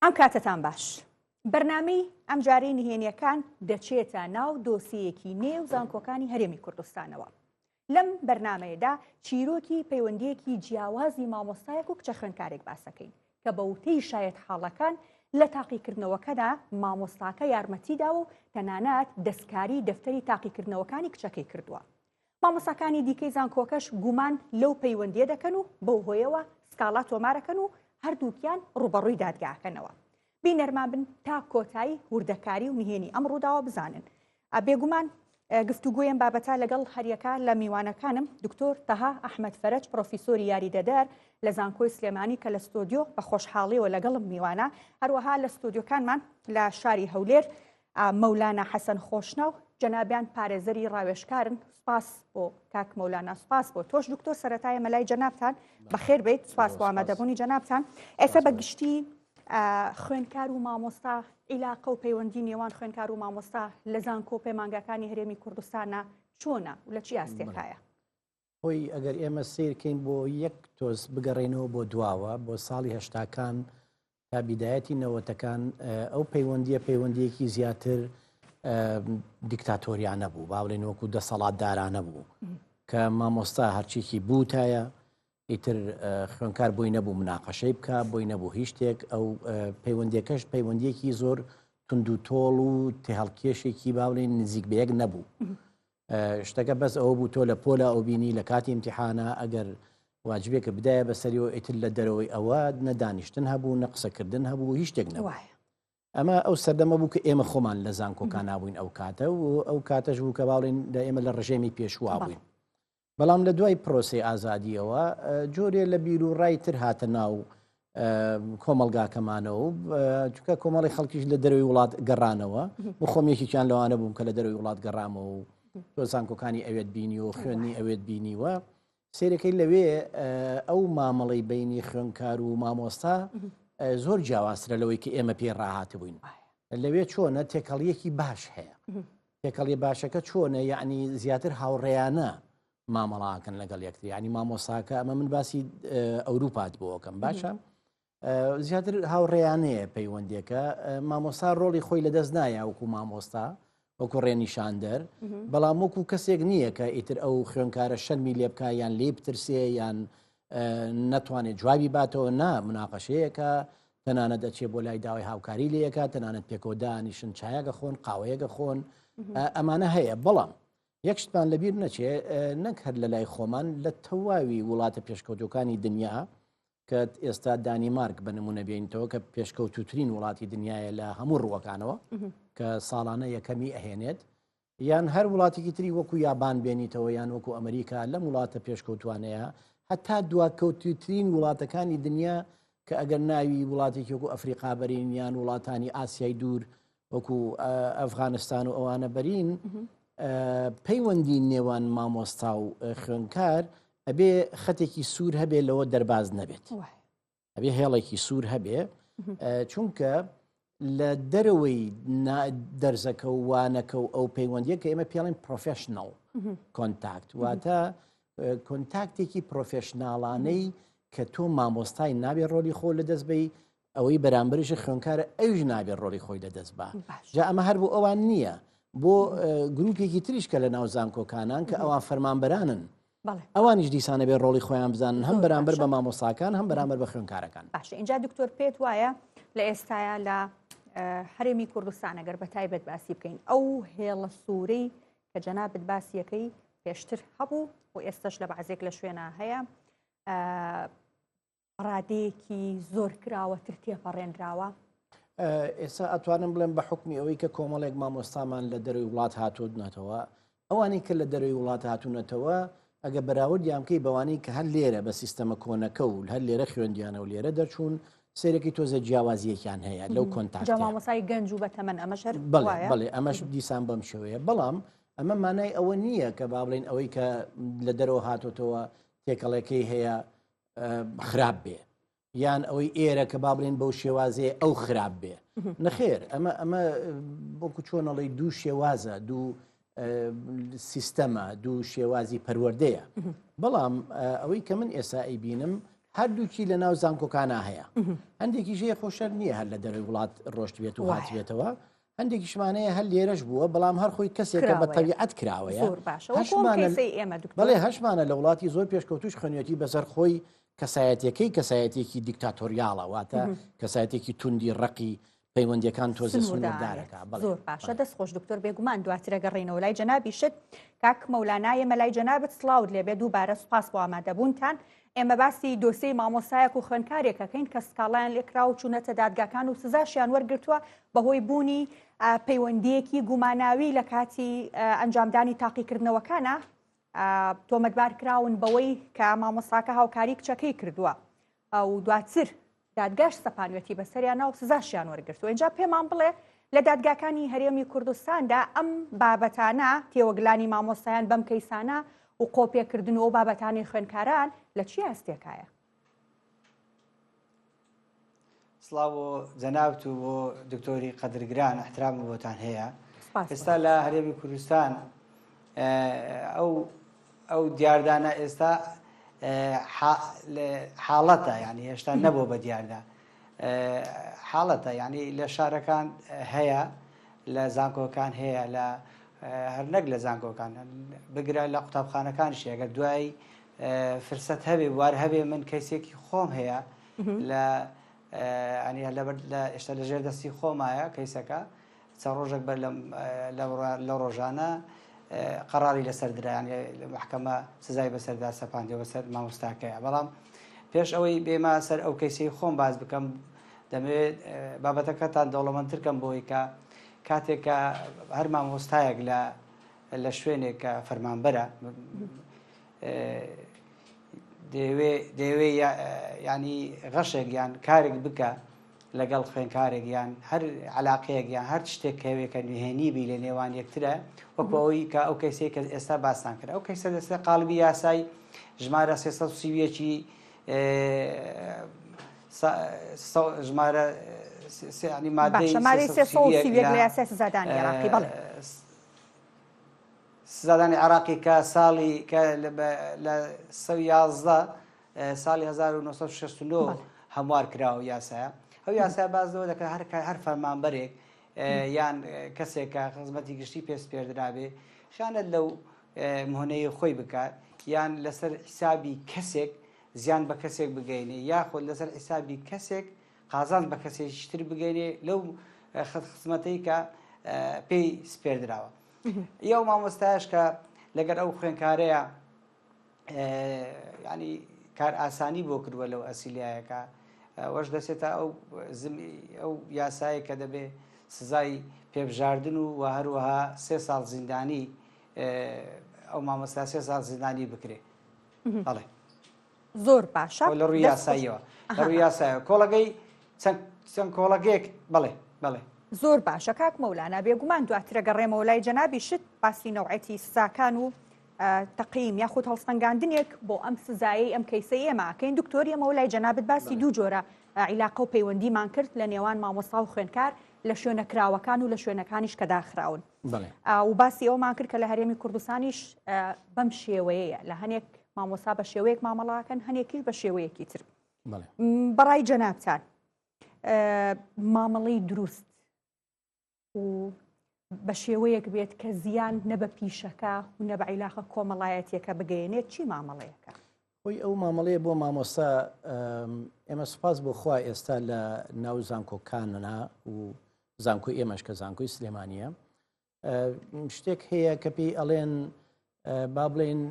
ئەم کاتتان باش. بەرنامەی ئەم جارەی نهێنیەکان دەچێتە ناو دۆسیەکی نێو زانکۆکانی هەرێمی کوردستانەوە. لەم بەرنامەیەدا چیرۆکی پەیوەندیەکی جیاوازی مامۆستایەک و کچە خوێندکارێک باسەکەین کە بە وتەی شایەت حاڵەکان لە تاقیکردنەوەکەدا مامۆستاکە یارمەتیدا و تەنانەت دەستکاری دەفتەری تاقیکردنەوەکانی کچەکەی کردووە. مامۆستاکانی دیکەی زانکۆکەش گومان لەو پەیوەندیە دەکەن و بەو هۆیەوە سکاڵا تۆمارەکەن و هەردووکیان ڕوبەڕووی دادگاکەنەوە. بینەرمان بن تا کۆتایی وردەکاری و نهێنی ئەم ڕووداوە بزانن. بێگومان گفتوگویم بابەتا لەگەڵ هەریەکە لە میوانەکانم دکتۆر تەها ئەحمەد فەرەج پرۆفیسۆری یاریدەدار لە زانکۆی سلێمانی کە لە ستۆدیۆ بە خۆشحاڵیەوە لەگەڵم میوانە، هەروەها لە ستۆدیۆکانمان لە شاری هەولێر مەولانا حەسەن خۆشناو جەنابیان پارێزەری ڕاوێژکارن. سپاس بۆ کاک مەولانا، سپاس بۆ تۆش دکتۆر سەرەتایە مەلای جەنابتان بەخێر بیت. سپاس بۆ ئامادەبوونی جەنابتان. ئێستا بە گشتی خوێندکار و مامۆستا، عیلاقە و پەیوەندی نێوان خوێندکار و مامۆستا لە زانکۆ پەیمانگاکانی هەرێمی کوردستانە چۆنە و لە چی ئاستێکایە؟ خۆی ئەگەر ئێمە سیرکەین بۆ یەک تۆز بگەڕێنەوە بۆ دواوە بۆ ساڵی هەشتاکان تا بیدایەتی نەوەتەکان، ئەو پەیوەندیەکی زیاتر دیکتاتۆریانە بوو، باڵێن وەکو دەسەڵاتدارانە بوو کە مامۆستا هەرچێکی بووتایە ئیتر خوێنکار بۆی نەبوو مناقەشەی بکە، بۆی نەبوو هیچ شتێک. ئەو پەیوەندیەکەش پەیوەندیەکی زۆر تند و تۆڵ و تێهەڵکێشێکی باڵێن نزیک بەیەک نەبوو. شتەکە بەس ئەوە بوو تۆ لە پۆلە ئەو بینی لە کاتی ئیمتیحانە ئەگەر واجبێکە بدایە بەسەریەوە ئیتر لە دەرەوەی ئەوە نەدانیشتن هەبوو، نەقسەکردن هەبوو، هیچ شتێک نەبوو. ئەمە ئەو سەردەمە بوو کە ئێمە خۆمان لە زانکۆکان نابووین ئەو کاتە و ئەو کاتەش بوو کە باڵێن لە ئێمە لە ڕژێمی پێشوا بووین. بەڵام لە دوای پرۆسی ئازادیەوە جۆرێ لە بیر و ڕای تر هاتە ناو کۆمەلگاکەمانەوە، چونکە کۆمەڵی خەڵکیش لە دەروی وڵات گەڕانەوە و خۆمیەکییان لەوانە بووم کە لە دەروی وڵات گەڕامەوە و تۆ زانکۆکانی ئەوێت بینی و خوێنی ئەوێت بینیوە. سیرەکەی لەوێ ئەو مامەڵی بینی خوێنکار و مامۆستا زۆر جیاوازترە لەوەی کە ئێمە پێ ڕاهات بووین. لەوێ چۆنە تێکەڵیەکی باش هەیە. تێکەڵی باشەکە چۆنە؟ یعنی زیاتر هاوڕێیانە مامەڵاکەن لەگەڵ یەکتر. ینی مامۆساکە ئەمە من باسی ئەوروپات بۆکەم باشە، زیاتر هاوڕێیانەیە پەیوەندێکە. مامۆستا ڕۆڵی خۆی لەدەست نایە وەکو مامۆستا، وەکو ڕێنیشاندەر، بەڵام وەکو کەسێک نییە کە ئیتر ئەو خوێنکارە شەرمی لێ بکە یان لێ بترسێ یان نەتوانێت جوابی باتەوە. نا، مناقەشەیەکە، تەنانەت دەچێت بۆ لای داوای هاوکاری لەیەکە، تەنانەت پێکەوە دانیشن چایەکە خۆن، قاوەیەکە خۆن، ئەمانە هەیە. بەڵام یەک شتمان لەبیر نەچێ، نەک هەر لە لای خۆمان، لە تەواوی وڵاتە پێشکەوتەکانی دنیا کە ئێستا دانیمارک بە نمونە بێنیتەوە کە پێشکەوتوترین وڵاتی دنیاە لە هەموو ڕووەکانەوە کە ساڵانە یەکەمی ئەهێنێت، یان هەر وڵاتێکی تری وەکو یابان بێنیتەوە یان وەکو ئەمریکا لەم وڵاتە پێشکەوتوانەیە، هەتا دواکەوتوترین وڵاتەکانی دنیا کە ئەگەر ناوی وڵاتێکی وەکو ئەفریقا بەرین یان وڵاتانی ئاسیای دوور وەکو ئەفغانستان و ئەوانە بەرین، پەیوەندی نێوان مامۆستا و خوێنکار ئەبێ خەتێکی سوور هەبێ، لەوە دەرباز نەبێت، ئەبێ هێڵێکی سوور هەبێ، چونکە لە دەرەوەی دەرزەکە و وانەکە و ئەو پەیوەندیە کە ئێمە پێڵین پرۆفێشنەڵ کۆنتاکت، واتە کۆنتاکتێکی پرۆفێشناڵانەی کە تۆ مامۆستای نابێت ڕۆلی خۆ لەدەست بی، ئەوەی بەرامبەرشی خوێنکارە ئەوش نابێت ڕۆلی خۆی لەدەست بە. جا ئەمە هەر بۆ ئەوان نییە، بۆ گروپێکی تریشکە لە ناو زانکۆکانان کە ئەوان فەرمانبەرانن، ئەوانیش دیسانە بێ ڕۆڵی خۆیان بزانن، هەم بەرامبەر بە مامۆستاکان هەم بەرامبەر بە خوێنکارەکان. باشە، اینجا دکتۆر پێت وایە لە ئێستاە لە هەرێمی کوردستان ئەگەر بە تایبەت باسی بکەین، ئەو هێڵە سوورەی کە جەنابەت باسیەکەی پێشتر هەبوو و ئێستاش لە بەعزێک لە شوێنە هەیە، ڕادەیەکی زۆر کراوەتر تێپەڕێنراوە. ئێستا ئەتوانم بڵێم بە حکمی ئەوەی کە کۆمەڵێک مامۆستامان لە دەروی وڵات هاتوونەتەوە، ئەوانەی کە لە دەروی وڵات هاتوونەتەوە ئەگە بەراورد یامکەی بەوانەی کە هەر لێرە بە سیستەمە کۆنەکە و هەر لێرە خوێندیانە و لێرە دەرچوون، سێرەکی تۆزە جیاوازیەکیان هەیە لەو کۆنتاکتە. مامۆستای گەنج و بەتەمەن ئەمەش بەڵێ ئەمەش دیسان بەم شێوەیە. بەڵام ئەمە مانای ئەوە نییە کە با بڵێن ئەوەی کە لە دەرەوە هاتوتەوە تێکەڵەکەی هەیە خراپ بێ، یان ئەوەی ئێرە کە با بڵێن بەو شێوازەیە ئەو خراپ بێ. نەخێر، ئەمە بۆکو چۆنەڵی دوو شێوازە، دوو سیستەمە، دوو شێوازی پەروەردەیە. بەڵام ئەوەی کە من ئێستا ئەیبینم هەردووکی لە ناو زانکۆکانە هەیە هەندێکی ژێ خۆشەر نییە هەر لە دەروی وڵات ڕۆشت بێت و هاتبێتەوە هەندێکی شمانەیە هەر لێرەش بووە بەڵام هەر خۆی کەسێکە بە تەبیعەت کراوەیە بەڵێ هەشمانە لە وڵاتی زۆر پێشکەوتوش خوێنوێتی بەسەر خۆی کەسایەتەکەی کەسایەتێکی دیکتاتۆریاڵە واتە کەسایەتێکی توندی ڕقی پەیوەندیەکان تۆزە سنووردارەکە زۆر باشە دەست خۆش دکتۆر بێگومان دواترە گەڕێنەوە لای جەنابی شت کاک مەولانایە مەلای جەنابەت سڵاوت لێبێ دووبارە سوپاس بۆ ئامادەبوونتان ئێمە باسی دۆسەی مامۆسایەک و خوێندکارێکەکەین کە سکاڵیان لێکرا و چوونەتە دادگاکان و سزاشیان وەرگرتووە بەهۆی بوونی پەیوەندیەکی گوماناوی لە کاتی ئەنجامدانی تاقیکردنەوەکانە تۆمەتبار کراون بەوەی کە مامۆساکە هاوکاری کچەکەی کردووە و دواتر دادگاش سەپانوێتی بەسەریانە و سزاشیان وەرگرتووە اینجا پێمان بڵێ لە دادگاکانی هەرێمی کوردستاندا ئەم بابەتانە تێوەگلانی مامۆسایان بەم کەیسانە و قۆپێکردن و بابەتانی خوێندکاران لە چی ئەستێکایە؟ سڵاو جەنابەت و بۆ دکتۆری قەدرگران احترام بۆتان هەیە ئێستا لە هەرێمی کوردستان ئەو دیاردانە ئێستا حاڵەتە ینی هێشتا نەبوو بە دیاردا حاڵەتە ینی لە شارەکان هەیە لە زانکۆکان هەیە لە هەر نەک لە زانکۆکان بگرە لە قوتابخانەکانیش ئەگەر دوای فرسەت هەبێ وار هەبێ من کەیسێکی خۆم هەیە لە ئێشتا لە ژێر دەستی خۆمایە کەیسەکە چەند ڕۆژێک بەر لە ڕۆژانە قەراری لەسەر درایان محکەمە سزای بەسەردا سەپاندێ بەسەر مامۆستاکەیە بەڵام پێش ئەوەی بێمە سەر ئەو کەیسەی خۆم باز بکەم دەمەوێت بابەتەکەتان دەوڵەمەندترکەم بۆی کە کاتێککە هەر مامۆستایەک لە شوێنێک کە فەرمانبەرە دەیەوێ ینی غەشێک یان کارێک بکە لەگەڵ خوێنکارێک یان هەر علاقەیەک یان هەر شتێک کەوێکە نوێنی بی لە نێوان یەکترە وەکو ئەوەی کە ئەو کەیسەیە کە ئێستا باسان کرد ئەو کەیسە لەسەر قالبی یاسای ژمارە 330 ژمارە سزادانی عراقی کە ساڵی کە لە 11 ساڵی 1969 هەموار کراوە یاسایە ئەو یاسای بازەوە دەکە هەر فەرمانبەرێک یان کەسێکە خزمەتی گشتی پێشپێردرابێ شانت لەو مهنەیە خۆی بکات یان لەسەر حیسابی کەسێک زیان بە کەسێک بگەینێ یاخۆ لەسەر حیسابی کەسێک قازان بە کەسێکی تر بگەینێ لەو خزمەتەی کە پێی سپێردراوە ئەو مامۆستایش کە لەگەر ئەو خوێنکارەیە ینی کار ئاسانی بۆ کردووە لەو ئەسیلیایەکە وەش دەسێتە ئەو یاسایی کە دەبێ سزای پێبژاردن و هەروەها 3 ساڵ زیندانی ئەو مامۆستا 3 ساڵ زیندانی بکرێ بەڵێ زۆر باشە لە ڕووی یاساییەوە لە ڕووی یاسایە کۆڵەگەی چەند کۆڵەگەیەک بڵێ زۆر باشە کاک مەولانە بێگومان دواترە گەڕێمەوە لای جەنابی شت باسی نەوعەتی سزاکان و تەقیم یاخود هەڵسەنگاندنێک بۆ ئەم سزایی ئەم کەیسەی ئێمەکەین دکتۆری ئەمە لای جەنابەت باسی دوو جۆرە عیلاقە و پەیوەندیمان کرد لە نێوان مامۆستا و خوێنکار لە شوێنەکراوەکان و لە شوێنەکانیش کە داخراون و باسی ئەومان کرد کە لە هەرێمی کوردستانیش بەم شێوەیەیە لە هەنێک مامۆستا بە شێوەیەک مامەڵاکەن هەنێکیش بە شێوەیەکی تر بەڕای جەنابتان مامەڵەی دروست و بە شێوەیەک بێت کە زیان نەبە پیشەکە و نەبە عیلاقە کۆمەڵایەتێکە بگەێنێت چی مامەڵەیەکە؟ خۆی ئەو مامەڵەیە بۆ مامۆستا ئێمە سوپاس بۆ خوا ئێستا لە ناو زانکۆکاننا و زانکۆی ئێمەش کە زانکۆی سلێمانیە شتێک هەیە کە پێی ئەڵێن با بڵێن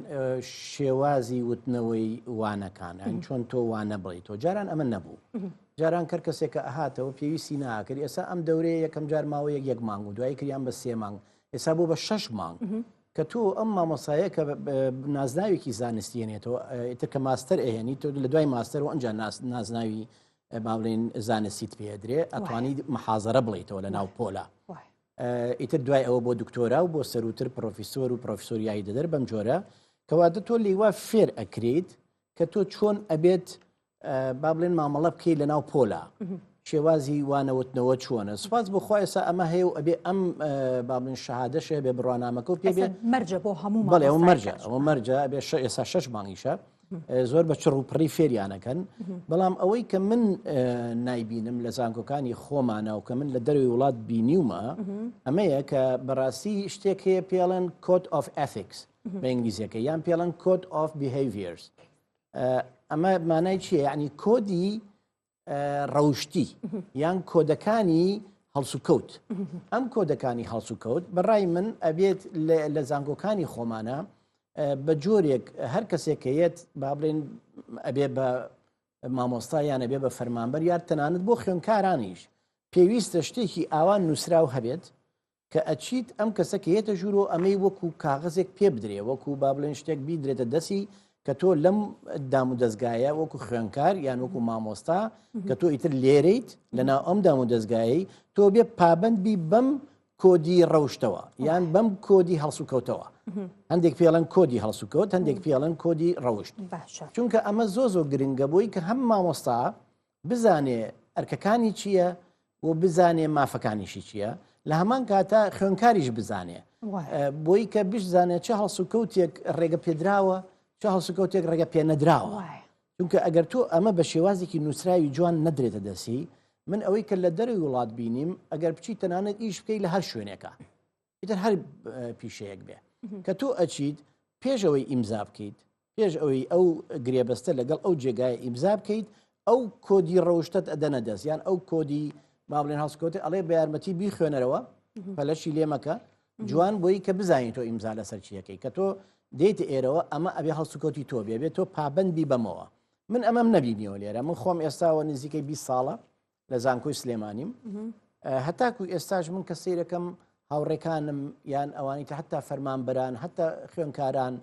شێوازی وتنەوەی وانەکان ئەن چۆن تۆ وانە بڵێیت تۆ جاران ئەمە نەبوو جاران کەر کەسێکە ئەهاتەوە پێویستی ناکرد ئێستا ئەم دەورەیە یەکەم جار ماوەیە 1 مانگ و دوای کریان بە 3 مانگ ئێستا بۆ بە 6 مانگ کە تۆ ئەم مامۆسایە کە نازناوێکی زانستیێنێتەوە ئیتر کە ماستەر ئەهێنی تۆ لە دوای ماستەر و ئەنجا نازناوی با بڵێن زانستیت پێدرێ ئەتوانی محازەرە بڵیتەوە لە ناو پۆلا ئیتر دوای ئەوە بۆ دکتۆرا و بۆ سەروتر پرۆفیسۆر و پرۆفیسۆریایی دەدەر بەم جۆرە کەواتە تۆ لێوا فێر ئەکرێت کە تۆ چۆن ئەبێت با بڵێن مامەڵە بکەیت لە ناو پۆلا شێوازی وانەوتنەوە چۆنە سوپاس بۆ خۆی ئێستا ئەمە هەیە و ئەبێ ئەم با بڵێن شەهادەش هەیە بێ بڕوانامەکە و پێ بێت مەرجە بۆ هەموو بەڵێ ئەو مەرجە ئەوە مەرجە ئەبێ ئێستا 6 مانگیشە زۆر بە چڕ و پڕی فێریانەکەن بەڵام ئەوەی کە من نایبینم لە زانکۆکانی خۆمانە و کە من لە دەروی وڵات بینیومە ئەمەیە کە بەڕاستی شتێک هەیە پێڵەن code of ethics بە ئینگلیزیەکە یان پێڵەن code of behaviors ئەمە مانای چییە؟ یعنی کۆدی ڕەوشتی یان کۆدەکانی هەڵسوکەوت ئەم کۆدەکانی هەڵسوکەوت بەڕای من ئەبێت لە زانکۆکانی خۆمانە بە جۆرێک هەر کەسێکەیەت با بڵێن ئەبێ بە مامۆستا یان ئەبێ بە فەرمانبەر یان تەنانەت بۆ خوێندکارانیش پێویستە شتێکی ئاوان نووسراو هەبێت کە ئەچیت ئەم کەسە کە هێتە ژوور و ئەمەی وەکو کاغزێک پێ بدرێ وەکو با بڵێن شتێک بیدرێتە دەستی کە تۆ لەم دام و دەستگایە وەکو خوێنکار یان وەکو مامۆستا کە تۆ ئیتر لێرەیت لەناو ئەم دام و دەستگایی تۆ بێ پابندبی بەم کۆدی ڕەوشتەوە یان بەم کۆدی هەڵسوکەوتەوە هەندێک پێڵەن کۆدی هەڵسوکەوت هەندێک پێڵەن کۆدی ڕەوشت چونکە ئەمە زۆ گرنگە بۆی کە هەم مامۆستا بزانێ ئەرکەکانی چییە و بزانێ مافەکانیشی چییە لە هەمان کاتە خوێنکاریش بزانێ بۆی کە بشزانێت چه هەڵسوکەوتێک ڕێگە پێدراوە چه هەڵسوکەوتێک ڕێگە پێ نەدراوە چونکە ئەگەر تۆ ئەمە بە شێوازێکی نووسراوی جوان نەدرێتە دەسی من ئەوەی کە لە دەروی وڵات بینیم ئەگەر بچیت تەنانەت ئیش بکەی لە هەر شوێنێکە ئیتر هەر پیشەیەک بێ کە تۆ ئەچیت پێش ئەوەی ئیمزا بکەیت پێش ئەوەی ئەو گرێبەستە لەگەڵ ئەو جێگای ئیمزا بکەیت ئەو کۆدی ڕەوشتت ئەدەنە دەست یان ئەو کۆدی با بڵێن هەڵسوکەوتێ ئەڵێ بە یارمەتی بیخوێنەرەوە پەلەشی لێمەکە جوان بۆی کە بزانیت تۆ ئیمزا لەسەر چیەکەی کە تۆ دێتە ئێرەوە ئەمە ئەبێ هەڵسوکەوتی تۆ بێ بێت تۆ پابندبی بەمەوە من ئەمەم نەبینیەوە لێرە من خۆم ئێستاوە نزیکەی 20 ساڵە لە زانکۆی سلێمانیم هەتاکو ئێستاش من کە سیرەکەم هاوڕێکانم یان ئەوانی کە حتا فەرمانبەران حتا خوێنکاران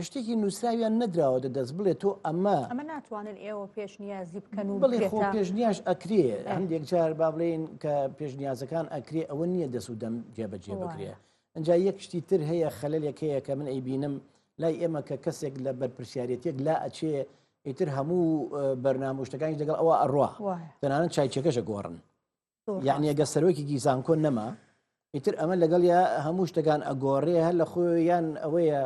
شتێکی نووسراویان نەدراوە دەست بڵێت تۆ ئەمە ناتوانن ئێوە پێشنیازی بکەن و بڵێ خۆ پێشنیاش ئەکرێ هەندێک جار با بڵێن کە پێشنیازەکان ئەکرێ ئەوە نییە دەست و دەم جێبەجێ بکرێ ئەجا یەک شتی تر هەیە خەلەلێک هەیە کە من ئەیبینم لای ئێمە کە کەسێک لە بەرپرسیارەتێک لا ئەچێ ئیتر هەموو بەرنامە شتەکانی لەگەڵ ئەوە ئەڕوا تەنانەت چایچەکەشە گۆڕن یعنی ئەگە سەرۆکێکی زانکۆ نەما ئیتر ئەمە لەگەڵ یا هەموو شتەکان ئەگۆڕێ هەر لە خۆیان ئەوەیە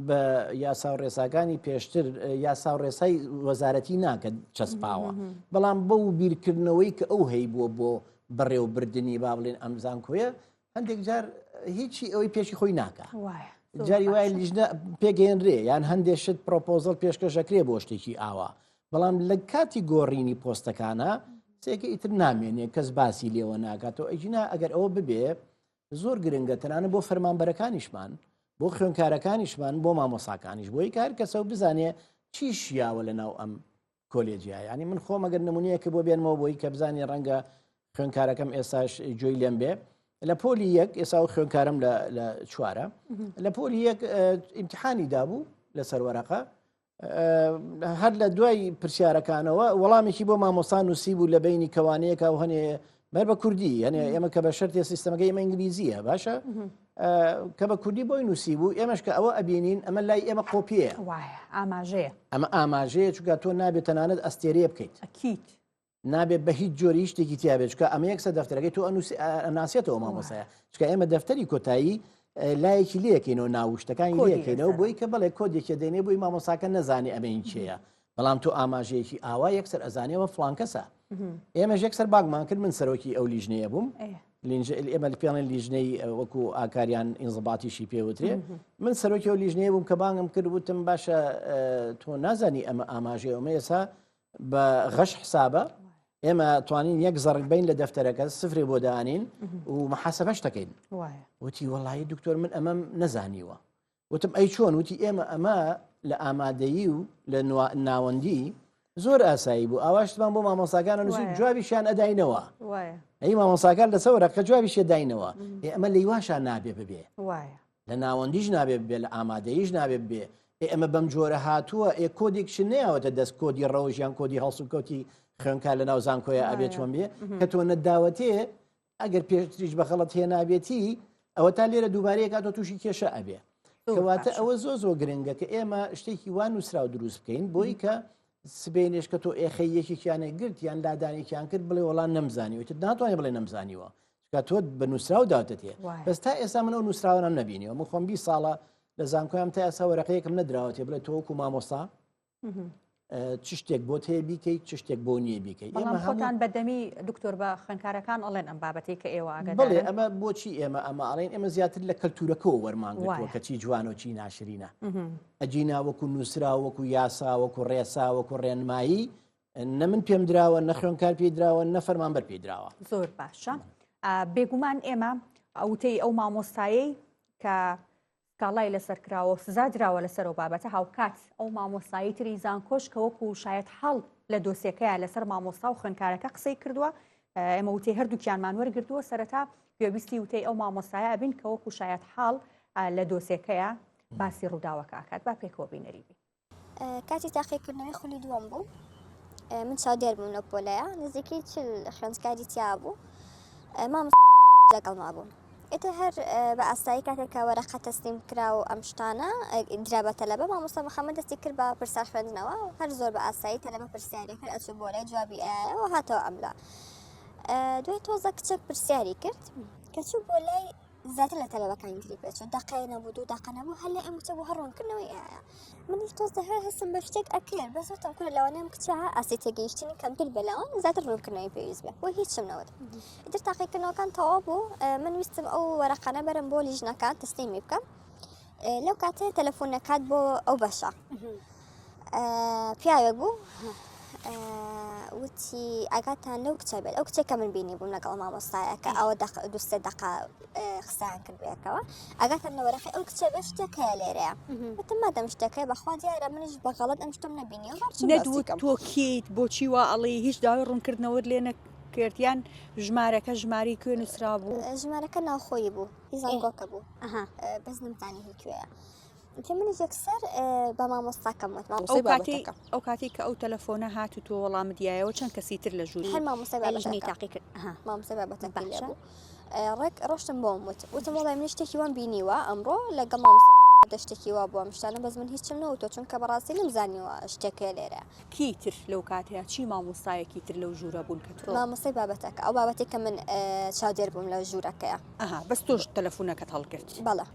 بە یاسا و ڕێساکانی پێشتر یاسا و ڕێسای وەزارەتی ناکە چەسپاوە بەڵام بەو بیرکردنەوەی کە ئەو هەی بووە بۆ بەڕێوەبردننی با بڵێن ئەم زانکۆیە هەندێک جار هیچی ئەوەی پێشی خۆی ناکە جاری وای لیژنە پێگەێنرێ یان هەندێک شت پرۆپۆزل پێشکەشەکرێ بۆ شتێکی ئاوا بەڵام لە کاتی گۆڕینی پۆستەکانە سێکە ئیتر نامێنێ کەس باسی لێوە ناکاتەوە ئەیجینا ئەگەر ئەوە ببێ زۆر گرنگە تەنانە بۆ فەرمانبەرەکانیشمان بۆ خوێنکارەکانیشمان بۆ مامۆساکانیش بۆی کار کەسە و بزانێ چی شیاوە لە ناو ئەم کۆلێجیە ینی من خۆم ئەگەر نمونەیەکە بۆ بێنمەوە بۆی کە بزانێ ڕەنگە خوێنکارەکەم ئێستاش جۆی لێم بێ لە پۆلی یەک ئێسا و خوێنکارم لە چوارە لە پۆلی یەک ئیمتحانی دابوو لە سەروەرەقە هەر لە دوای پرسیارەکانەوە وەڵامێکی بۆ مامۆستا نووسی بوو لە بینی کەوانەیەکە و هەنێ مەر بە کوردی یعنی ئێمە کە بە شەرتی سیستەمەکەی ئێمە ئینگلیزیە باشە کە بە کوردی بۆی نووسی بوو ئێمەش کە ئەوە ئەبینین ئەمە لای ئێمە قۆپیە ئاماژەیە ئەمە ئاماژەیە چونکە تۆ نابێت تەنانەت ئەستێرێ بکەیت ئەکیت نابێت بە هیچ جۆری شتێکی تیاابێت چکە ئەمە یەکسە دەفتەرەکەی تۆ ئەناسیێتەوە مامۆسایە چکە ئێمە دەفتەری کۆتایی لایەکی لەکەینەوە ناوشتەکانی لەکەینەوە بۆی کە بڵێ کۆدێکی دێنێ بۆی مامۆساکە نەزانانی ئەمەین چێە بەڵام تۆ ئاماژەیەکی ئاوا یەکسەر ئەزانێەوە فلان کەسە ئێمە یەکسەر باگمان کرد من سەرۆکی ئەو لیژنەیە بووم ئێمە پێڵێن لیژنەی وەکو ئاکاریان ئینزباتیشی پێوترێ من سەرۆکی ئەو لیژنەیە بووم کە بانگم کرد وتم باشە تۆ نازانی ئەمە ئاماژەیەومە ئێسا بە غەش حسابە ئێمە توانین یەک زەڕک بین لە دەفتەرەکە سفرێ بۆ دانین و محاسبەش دەکەین وتی وەڵی دکتۆر من ئەمەم نەزانیوە وتم ئەی چۆن وتی ئێمە ئەمە لە ئامادەیی و لە ناوەندی زۆر ئاسایی بوو ئاواشتمان بۆ مامۆساکانە نووسی جوابیشیان ئەداینەوە ئەی مامۆساکان لەسەوەرە کە جوابیشێ داینەوە ئەمە لەیواشان نابێ ببێ لە ناوەندیش نابێ بێ لە ئامادەیش نابێ بێ ئەمە بەم جۆرە هاتووە کۆدێکش نەیەوەتە دەست کۆدی ڕەوژیان کۆدی هەڵسوکەوتی خوێنکار لە ناو زانکۆیە ئەبێت چۆن بێ کە تۆ نەداوەتێ ئەگەر پێشتریش بەخەڵەت هێنابێتی ئەوە تا لێرە دووبارەیە کاتۆ تووشی کێشە ئەبێ کەواتە ئەوە زۆر گرنگە کە ئێمە شتێکی وان نووسرا و دروست بکەین بۆی کە سبێنێش کە تۆ ئێخەی یەکێکیانێ گرت یان لادانێکیان کرد بڵێ وەڵام نەمزانیوە ناتوانێت بڵێ نەمزانیوە کە تۆ بە نووسرا و داوتێ بەس تا ئێستا من ئەو نووسراوەم نەبینیەوە من خۆم 20 ساڵە لە زانکۆیان تا ئێستا وەرەقەیەکم نەدراوەتێ بڵێت تۆ وەکو مامۆستا چ شتێک بۆ هەیە بیکەیت چ شتێک بۆ نییە بیکەیت بەڵام خۆتان بەدەمی دکتۆر بە خوێندکارەکان ئەڵێن ئەم بابەتی کە ئێوە بڵێ ئاگادارن ئەمە بۆچی ئێمە ئەڵێن ئێمە زیاتر لە کەلتورەکەەوە وەرمانگرتووە کە چی جوان و چی ناشرینە ئەجینا وەکو نووسرا وەکو یاسا وەکو ڕێسا وەکو ڕێنمایی نە من پێم درراوە نە خوێندکار پێی درراوە نە فەرمانبەر پێی درراوە. زۆر باشە بێگومان ئێمە ئەوتەی ئەو مامۆستایی کە کاڵای لەسەرکراوە سزا درراوە لەسەر ئەو بابەتە هاوکات ئەو مامۆستایی تری زانکۆش کە وەکو شاید حەڵ لە دۆسیەکەیە لەسەر مامۆستا و خوێندکارەکە قسەی کردووە ئێمە وتەی هەردووکیانمان وەرگردووە سەرەتا پێویستی وتەی ئەو مامۆستایە بین کە وەکو شاید حاڵ لە دۆسیەکەیە باسی ڕووداوەکە ئاکات با پێکەوە بینەریبی. کاتی تاقیکردنەوەی خولی دووەم بوو من چاودێر بووم لە پۆلەیە نزیکەی چل خوێندکاری تیا بوو مامۆستا لەگەڵ مابوون. ئێتە هەر بە ئاسایی کاتێکە وەرەقە تەسلیم کرا و ئەم شتانە درا بە تەلەبە مامۆستا محەممەد دەستی کرد بە پرسیار خوێندنەوە هەر زۆر بە ئاسایی تەلەبە پرسیارێک کرد ئەچوو بۆ لای جوابی ئایەوە هاتەوە ئەملا دوای تۆزە کچێک پرسیاری کرد کە چوو بۆ لای زیاتر لە تەلەبەکانی تری پێچوو دەقەی نەبوو دوو داقە نەبوو هەر لە ئەم کچە بۆ هەڕۆنکردنەوەی ئایە منیش تۆزە هەر هەستم بە شتێک ئەکرد بەس وتم کورە لەوانەیەم کچە ئاسی تێگەیشتنی کەمتر بەلاوان زیاتر ڕوونکردنەوەی پێویست بێ بۆ هیچم نەوت ئیتر تاقیکردنەوەکان تەواو بوو من ویستم ئەو وەرەقانە بەرم بۆ لیژنەکان تەسلیمی بکەم لەو کاتێ تەلەفۆنەکات بۆ ئەو بەشە پیاوێک بوو وتی ئاگاتان لەو کچە بێت ئەو کچێکە من بینی بووم لەگەڵ مامۆستایەکە ئەوە دووسێ دقا قسەیان کردبێتەوە ئاگاتان لە وەرەقی ئەو کچە بێ شتێکەیە لێرەیە وتم مادەم شتەکەی بەخوا دیارە منیش بەغەڵەت ئەم شتم نەبینیەوە نەدووت تۆ کیت بۆچی وا ئەڵێ هیچ داوای ڕوونکردنەوەت لێ نەکردیان ژمارەکە ژماری کوێ نووسرا بوو ژمارەکە ناوخۆی بوو هیزانگۆکە بوو بەس نمزانی هی کوێیە منیش یەکسەر بە مامۆستاکەم ئەو کاتی کە ئەو تەلەفۆنە هات و تۆ وەڵام دیایەوە چەند کەسی تر لە ژووری هەر مامۆستای تاقی کرد مامۆستای بابەتەکە لێ بوو ڕێک ڕۆشتم بۆم وتم وڵای من شتێکی وان بینیوە ئەمڕۆ لەگەڵ مامۆستا شتێکی وا بووە شتانە بەس من هیچم نەوتۆ چونکە بەڕاستی نمزانیوە شتێکە لێرە کی تر لەو کاتەیە چی مامۆستایەکی تر لەو ژوورە بوون کە تۆ مامۆستای بابەتەکە ئەو بابەتی کە من چاودێر بووم لە ژوورەکەیە بەس تۆش تەلەفۆنەکەت هەڵگرت بەڵێ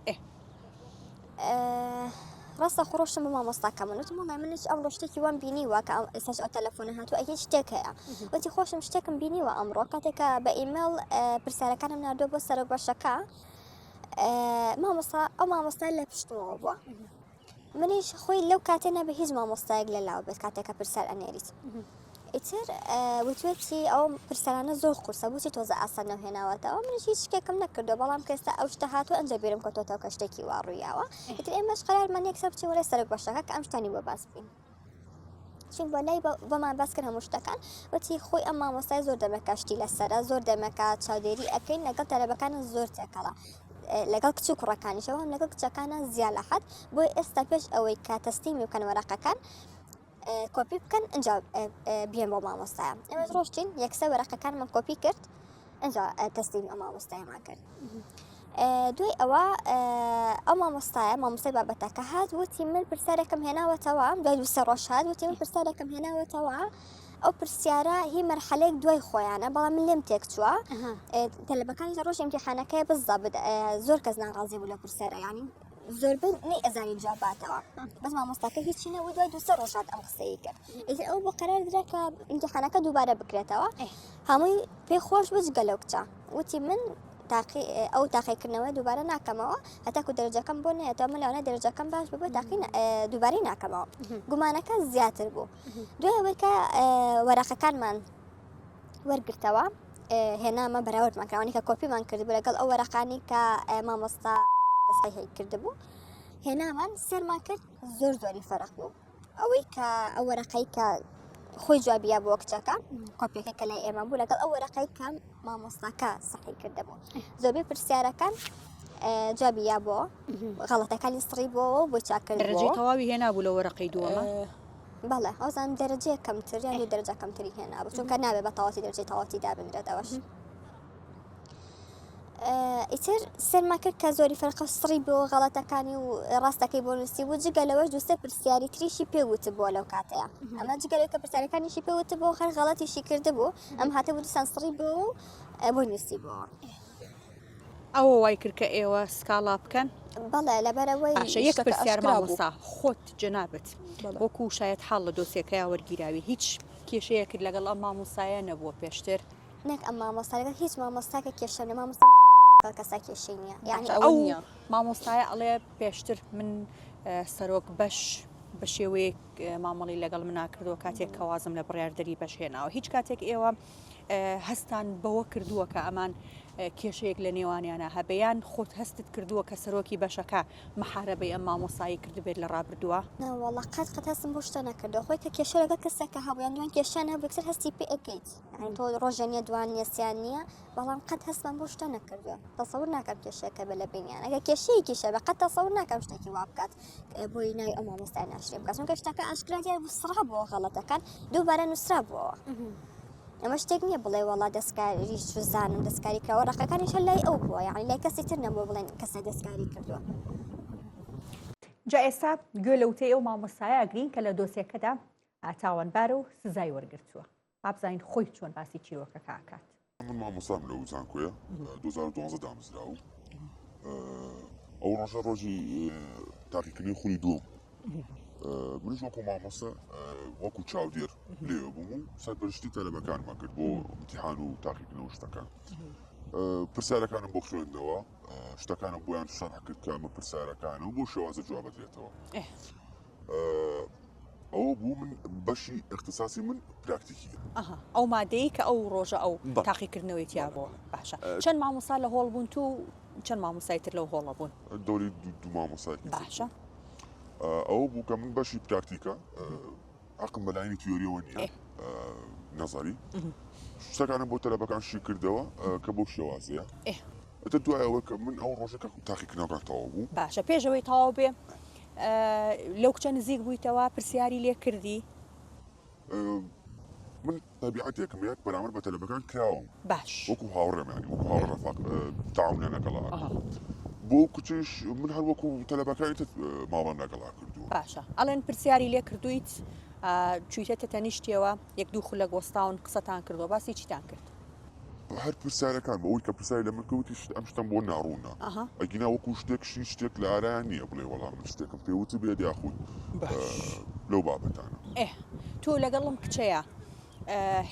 ڕاستە خۆشتم بە مامۆستاکە من وتم وڵای منش ئەمڕۆ شتێکی وان بینیوە کە ئێستاش ئەو تەلەفۆنە هاتووە ئەگەر شتێک هەیە وتی خۆشم شتێکم بینیوە ئەمڕۆ کاتێکە بە ئیمێڵ پرسیارەکانم ناردووە بۆ سەرۆک بەشەکە ئەو مامۆستای لە پشتمەوە بووە منیش خۆی لەو کاتێ نەبێ هیچ مامۆستایەک لەلاو بێت کاتێکە پرسیار ئەنێریت ئیتر وتوێتی ئەو پرسیارانە زۆر قورسە بۆچی تۆزە ئاسان نەهێناوەتەوە منیش هیچ شتێکم نەکردو بەڵام کەستا ئەو شتە هاتووە ئەنجە بیرم کەوتۆتەوە کە شتێکی وا ڕوویاوە ئیتر ئێمەش قەرارمان یەکسەر بچین وەلای سەرۆک بەشەکە کە ئەم شتانی بۆ باس بکەین چین بۆ لای بۆمان باس کرد هەموو شتەکان وتی خۆی ئەم مامۆستای زۆر دەمەکە شتی لەسەرە زۆر دەمەکە چاودێری ئەەکەین لەگەڵ تەلەبەکانە زۆر تێکەڵە لەگەڵ کچ و کوڕەکانیشەوە هەم لەگەڵ کچەکانە زیاد لە حەد بۆی ئێستا پێش ئەوەی کە تەسلیمی بکەن وەرەقەکان کۆپی بکەن ئەنجا بێن بۆ مامۆستایە ئێمە ڕۆشتین یەکسەر وەرەقەکانمان کۆپی کرد ئەنجا تەسلیم ئەو مامۆستایەمان کرد دوای ئەوە ئەو مامۆستای بابەتەکە هات وتی من پرسیارێکم هێناوەتەوە دوای دووسێ ڕۆژ هات وتی من پرسیارێکم هێناوەتەوە ئەو پرسیارە هی مەرحەلەیەک دوای خۆیانە بەڵام من لێم تێک چووە تەلەبەکانی ڕۆژ ئیمتیحانەکەی بزەبت زۆر کەس ناڕازی بوو لە پرسیارە یانی زۆربەی نەی ئەزانی جواباتەوە بەس مامۆستاکە هیچی نەبوو دوای دووسێ ڕۆژات ئەم قسەی کرد ئیتر ئەو بۆ قەرار درا کە ئیمتیحانەکە دووبارە بکرێتەوە هەمووی پێی خۆش بجگە لەو کچە وتی من ئەو تاقیکردنەوە دووبارە ناکەمەوە هەتاکو دەرەجەکەم بۆ نێتەوە من لەوانە دەرەجەکەم باش ببێ دووبارەی ناکەمەوە گومانەکە زیاتر بوو دوای ئەوەی کە وەرەقەکانمان وەرگرتەوە هێنامە بەراوردمان کراوانی کە کۆپیمان کردبوو لەگەڵ ئەو وەرەقانی کە مامۆستا دەستای کردبوو هێنامان سێرمان کرد زۆر زۆری فەرق بوو ئەوەی کە ئەو وەرەقەی کە خۆی جوابیا بۆ کچەکە کۆپیەکە کە لای ئێمە بوو لەگەڵ ئەو وەرەقەی کە مامۆستاکە سەحی کردبوو زۆربەی پرسیارەکان جوابیا بۆ غەڵەتەکانی سڕی بۆ چاکرد دەرەجەی تەواوی هێنابوو لە وەرەقەی دووەمە بەڵێ ئەوزان دەرەجەیە کەمتر یان دوو دەرەجە کەمتری هێنابوو چونکە نابێت بە تەواتی دەرەجەی تەواتی دابنرێت ئەوەش ئیتر سەرما کرد کە زۆری فەرقە سڕی بۆ غەڵەتەکانی و ڕاستەکەی بۆ نووسی بوو جگە لەوەش دووسێ پرسیاری تریشی پێوت بۆ لەو کاتەیە ئەمە جگەلەوەی کە پرسیارەکانیشی پێوت بۆ هەر غەڵەتیشی کردبوو ئەم هاتە بوو دیسان سڕی بۆ نووسی بۆ ئەوە وای کرد کە ئێوە سکاڵا بکەن بەڵێ لەبەرەوەی باشە یەک شتەکە پرسیار ئاشکرا بوو. مامۆستا خۆت جەنابەت وەکو شاید حاڵ لە دۆسیەکەی وەرگیراوی هیچ کێشەیە کرد لەگەڵ ئەم مامۆسایە نەبووە پێشتر نەک ئەم مامۆستاگەر هیچ مامۆستاکە کێشە لە مامۆستا کەسا کێشەی نییە یعنی ئەو مامۆستایە ئەڵێ پێشتر من سەرۆک بەش بە شێوەیەک مامەڵی لەگەڵ مناکردەوە کاتێک کەوازم لە بڕاردەری بەشهێناوە هیچ کاتێک ئێوە هەستان بەوە کردووە کە ئەمان کێشەیەک لە نێوانیانە هەبیان خۆت هەستت کردووە کە سەرۆکی بەشەکە مەحارەبەی ئەم مامۆسایی کردبێت لە ڕابردووە ناوەڵە قەت هەستم بۆ شتە نەکردەوە خۆی کە کێشە لەگە کەسێکە هەبوویان دوان کێشیان هەبێکسەر هەستی پێ ئەەکەیت یعنی تۆ ڕۆژێنیە دوان نیەسیان نییە بەڵام قەت هەستمان بۆ شتە نەکردووە تەسەور ناکەم کێشەکە بە لە بینیان ئەگە کێشەیەکیشە بە قەت تەسەور ناکەم شتێکی وا بکات بۆی ناوی ئەم مامۆستای ناشرێ بکات چونکە شتەکە ئاشکرا دیار بوو سڕا بووە غەڵەتەکان دووبارە نووسرا بووەوە ئەمە شتێک نییە بڵێ وڵا دەستکاری زانم دەستکاری کراوە ڕقەکانیشە لای ئەو بووە یعنی لای کەسی تر نەبوو بڵێن کەسە دەستکاری کردووە جا ئێستا گوێ لەوتەی ئەو مامۆستایە ئەگرین کە لە دۆسیەکەدا تاوانبارە و سزای وەرگرتووە بابزانین خۆی چۆن باسی چیرۆکەکە ئاکات من مامۆستام لە زانکۆیە 2012 دامزرا و ئەو ڕۆژە ڕۆژی تاقیکردنی خولی دووەم منیش وەکو مامۆستا وەکو چاودێر لێوە بووم و سەرپەرشتی تەلەبەکانمان کرد بۆ ئیمتیحان و تاقیکردنەوە شتەکان پرسیارەکانم بۆ خوێندنەوە شتەکانم بۆیان شەرح کرد کە ئەمە پرسیارەکانە و بۆ شێوازە جواب بدرێتەوە ئەوە بوو من بەشی اختصاصی من پراکتیکیە ئەو مادەی کە ئەو ڕۆژە ئەو تاقیکردنەوەی تیا بووە باشە چەند مامۆستا لە هۆڵ بوون تو چەند مامۆستای تر لەو هۆڵە بوون دەوری دوو مامۆستای باشە ئەوە بوو کە من بەشی پراکتیکە عقم بەلاینی تیۆریەوە نییە نەزاری شتەکانم بۆ تەلەبەکانشی کردەوە کە بۆ شێوازەیە ئەتە دوایەوە کە من ئەو ڕۆژەکە تاقیکردنەوەکان تەواو بوو باشە پێشەوەی تەواو بێ لەو کچە نزیک بوویتەوە پرسیاری لێ کردی من تەبیعەتێکم یەک بەرامبەر بە تەلەبەکان کراوم باش وەکو هاوڕێمانی وەکو هاوڕ ڕەفاق تاعاونیان لەگەڵا بۆ کچیش من هەر وەکو تەلەبەکانی تر ماوەڵ لەگەڵا کردووە باشە ئەڵێن پرسیاری لێ کردویت چویتە تەنیشتیەوە یەک دوو خولە گۆستاون قسەتان کردەوە باسی چیتان کرد هەر پرسیارەکان بەوەی کە پرسیاری لە من کەوتی ئەم شتم بۆ ناڕوونە ئەگینا وەکو شتێکشی شتێک لە ئارایان نییە بڵێ وەڵام من شتێکم پێوت بێت یاخود لەو بابەتانە تۆ لەگەڵم کچەیە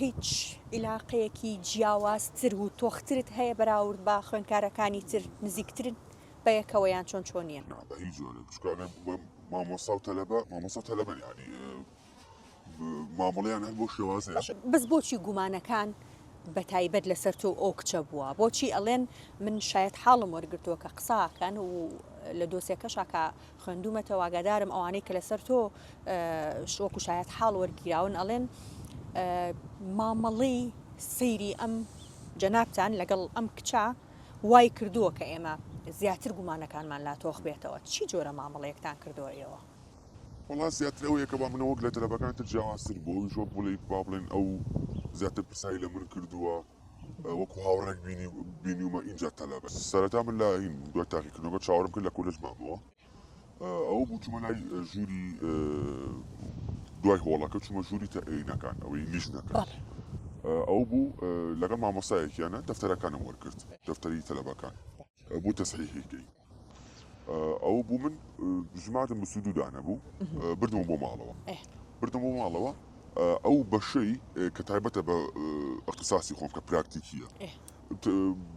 هیچ عیلاقەیەکی جیاوازتر و تۆخترت هەیە بەراورد بە خوێندکارەکانی تر نزیکترن بە یەکەوەیان چۆن چۆنیە بە هیچ جۆرە بچکانە مامۆستا و تەلەبە مامۆستا تەلەبەن یعنی مامەڵەیان هەر بۆ شێوازەیە بەس بۆچی گومانەکان بە تایبەت لەسەر تۆ ئەو کچە بووە بۆچی ئەڵێن من شاید حاڵم وەرگرتووە کە قساکەن و لە دۆسیەکەشا کە خوێندومەتەوە ئاگادارم ئەوانەی کە لەسەر تۆ شۆک و شاید حاڵ وەرگیراون ئەڵێن مامەڵەی سەیری ئەم جەنابتان لەگەڵ ئەم کچە وای کردووە کە ئێمە زیاتر گومانەکانمان لا تۆخ بێتەوە چی جۆرە مامەڵەیەکتان کردووە ئێوە وڵات زیاتر ئەوەیە کە با منەوەک لە تەلەبەکانتر جیاوازتر بۆ ژۆ بڵێ با بڵێن ئەو زیاتر پرسایی لە من کردووە وەکو هاوڕێک بینیومە اینجا تەلەبە سەرەتا من لا این دوای تاقیکردنەوە چاوەڕم کرد لە کۆلێژ مامەوە ئەوە بوو چوومە لای ژووری دوای هۆڵەکە چوومە ژووری تەعینەکان ئەوەی لیژنەکان ئەو بوو لەگەڵ مامۆستایەکیانە دەفتەرەکانم وەرگرت دەفتەری تەلەبەکان بۆ تەسحیحیکەی ئەو بوو من ژمارەم بە سوودودانە بوو بردم بۆ ماڵەوە ئەو بەشەی کە تایبەتە بە اختصاصی خۆم کە پراکتیکیە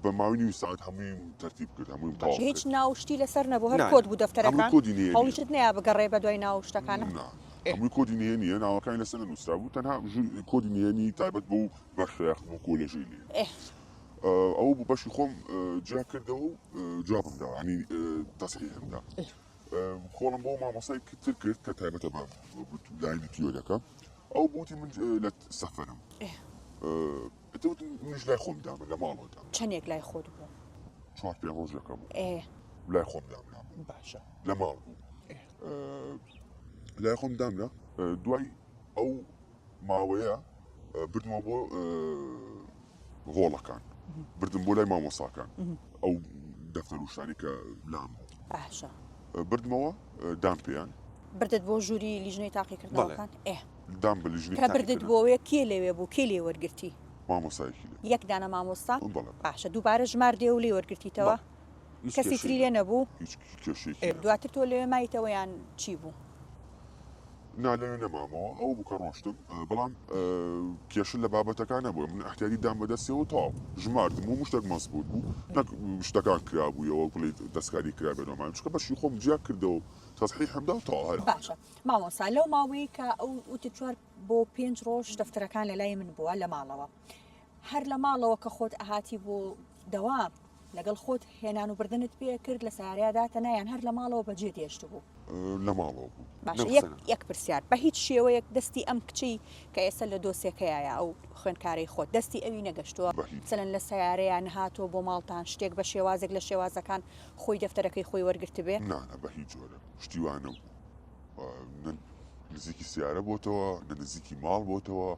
بە ماوەی نیو ساعت هەمووی تەرتیب کرد هەمووی تەواو کرد هیچ ناوشتی لەسەر نەبوو هەر کۆد بوو دەفتەرەکان هەوڵیشت نەیە بگەڕێ بە دوای ناوشتەکانە هەمووی کۆدی نهێنیە ناوەکانی لەسەر نووسرا بوو تەنها کۆدی نهێنی تایبەت بۆ بەشەیەخ بۆ کۆلێژی لێ ئەو بوو بەشی خۆم جیا کردەوە و جوابم دا ینی تەسحیحمدا خۆڵم بۆ مامۆستای تر کرد کە تایبەتە بە لاینی تیۆریەکە ئەو بوتی من لە سەفەرم ئەتەوت منش لای خۆم دامە لە ماڵەوەدا چەندێک لای خۆت بوو 4-5 ڕۆژەکە بوو لای خۆم دامنا باشە لە ماڵ بوو لای خۆم دامنا دوای ئەو ماوەیە بردمەوە بۆ هۆڵەکان بردم بۆ لای مامۆساکان ئەو دەفتەر وشتانی کە لام باشە بردمەوە دام پێیان بردت بۆ ژووری لیژنەی تاقیکردنەوەکان دام بە لیژنەی کە بردت بۆوەیە کێ لەوێ بوو کێ لێ وەرگرتی مامۆسایەکی لێ یەک دانە مامۆستا بەڵێ باشە دووبارە ژمار دێ و لێ وەرگرتیتەوە هیچ کەسی تری لێ نەبوو هیچ کێشێکی دواتر تۆ لێ مایتەوە یان چی بوو نالێ نەمامەوە ئەو بوو کە ڕۆشتم بەڵام کێشن لە بابەتەکان نەبووە من احتیاجی دام بەدەستەوە تاو ژماردم و مشتێک مەزبوط بوو نەک شتەکان کرابوویەوە بڵێ دەستکاری کرابێنەوەمان چکە بەشی خۆم جیا کردەوە تەصحیح هەمدا و تاوا هەر باشە مامۆستا لەو ماوەی کە ئەو وتی 4 بۆ 5 ڕۆژ دەفتەرەکان لە لای من بووە لە ماڵەوە هەر لە ماڵەوە کە خۆت ئاهاتی بۆ دەوام لەگەڵ خۆت هێنان و بردنت پێ کرد لە ساریاداتە نایان هەر لە ماڵەوە بەجێ دێشت بوو لە ماڵەوە بوو باشە یەک پرسیار بە هیچ شێوەیەک دەستی ئەم کچی کە ئێستا لە دۆسێکەیە ئەو خوێندکارەی خۆت دەستی ئەوی نەگەشتووە چەند لە سیارەیان هاتۆ بۆ ماڵتان شتێک بە شێوازێک لە شێوازەکان خۆی دەفتەرەکەی خۆی وەرگرت بێ نانە بە هیچ جۆرە شتیوانە نزیکی سیارە بۆتەوە نە نزیکی ماڵ بۆتەوە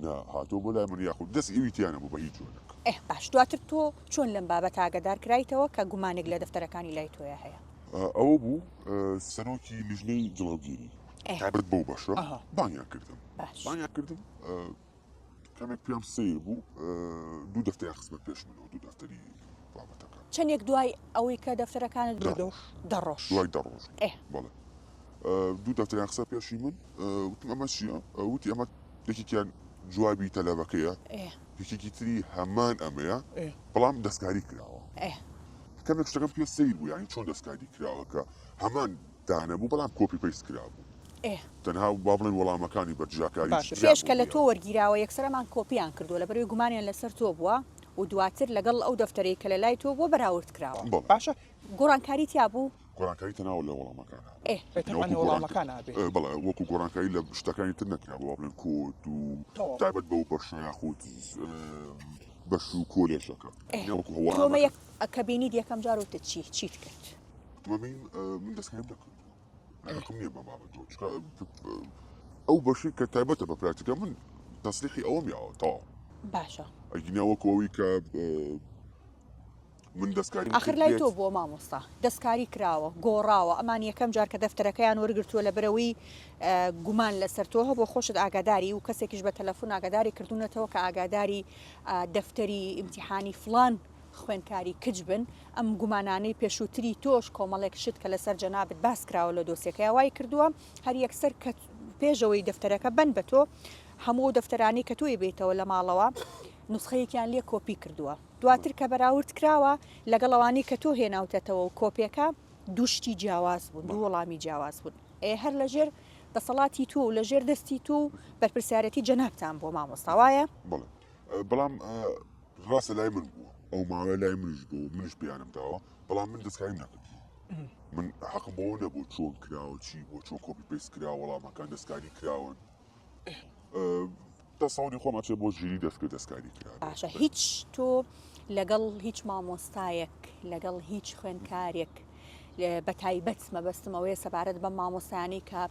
نە هاتۆ بۆ لای من یاخود دەست ئەویتیانە بوو بە هیچ جۆرە باش دواتر تۆ چۆن لەم بابەت ئاگادار کرایتەوە کە گومانێک لە دەفتەرەکانی لای تۆیە هەیە ئەوە بوو سەرۆکی لیژنەی جڵاوگیری تایبەت بەو بەشە بانیان کردم بانیان کردم کەمێک پێم سیر بوو دوو دەفتەیە خزمەت پێش منەوە دوو دەفتەری بابەتەکان چەندێک دوای ئەوەی کە دەفتەرەکانت دەڕۆژ دوای دەڕۆژ بەڵێ دوو دەفتەریان قسە پێشی من وتم ئەمە چییە وتی ئەمە یەکێکیان جوابی تەلەبەکەیە یەکێکی تری هەمان ئەمەیە بەڵام دەستکاری کراوە کەمێک شتەکەم پێ سیر بوو یانی چۆن دەستکاری کراوەکە هەمان دانە بوو بەڵام کۆپی پەیست کرابوو تەنها با بڵێن وەڵامەکانی بەرجاکاری پێشکە لە تۆ وەرگیراوە یەکسەرمان کۆپیان کردو لە بەروی گومانیان لەسەر تۆ بووە و دواتر لەگەڵ ئەو دەفتەرەی کە لە لای تۆ بۆ بەراورد کراوە باشە گۆڕانکاری تیا بوو گۆڕانکاری تەناوە لە وەڵامەکان بەڵێ وەکو گۆڕانکاری لە شتەکانی تر نەکرابوو بڵێن کۆت و تایبەت بەو بەشە یاخود بەش و کۆلێشەکە تۆمە کە بینیت یەکەم جار وتت چیت کرد من دەستکاریم نەکرد حکم نییە بە بابەتەوە ئەو بەشی کە تایبەتە بە پراتیکە من تەسلیحی ئەوەم یاوە تاوا باشە ئەگینەوەکەوەی کە من دەستکاری آخر لای تۆ بۆ مامۆستا دەستکاری کراوە گۆڕاوە ئەمان یەکەم جار کە دەفتەرەکەیان وەرگرتووە لە بەرەوەی گومان لەسەر تۆ بۆ خۆشت ئاگاداری و کەسێکیش بە تەلەفۆن ئاگاداری کردوونەتەوە کە ئاگاداری دەفتەری ئیمتیحانی فلان خوێندکاری کچ بن ئەم گومانانەی پێشووتری تۆش کۆمەڵێک شت کە لەسەر جەنابەت باس کراوە لە دۆسیەکەی وای کردووە هەر یەکسەر کە پێشەوەی دەفتەرەکە بن بە تۆ هەموو دەفتەرانی کە توی بێتەوە لە ماڵەوە نوسخەیەکیان لێ کۆپی کردووە دواتر کە بەراورد کراوە لەگەڵەوانی کە تۆ هێناوتێتەوە و کۆپیەکە دوشتی جیاواز بوون دوو وەڵامی جیاواز بوون هەر لەژێر دەسەڵاتی تو و لەژێر دەستی تو بەرپرسیارەتی جەنابتان بۆ مامۆستاوایە بەڵام ڕاستە لای من بووە ئەو ماوەیە لای منش بوو منش بیانم داوە بەڵام من دەستکاریم نەکرد من حەقم بۆ نەبوو چۆن کراوە چی بۆ چۆن کۆپی پێست کراوە وەڵامەکان دەستکاری کراون دەسەڵی خۆماچێ بۆ ژیری دەستکرد دەستکاری کرا باشە هیچ تۆ لەگەڵ هیچ مامۆستایەک لەگەڵ هیچ خوێندکارێک بە تایبەت مەبەستمەوەی سەبارەت بە مامۆستایانی کە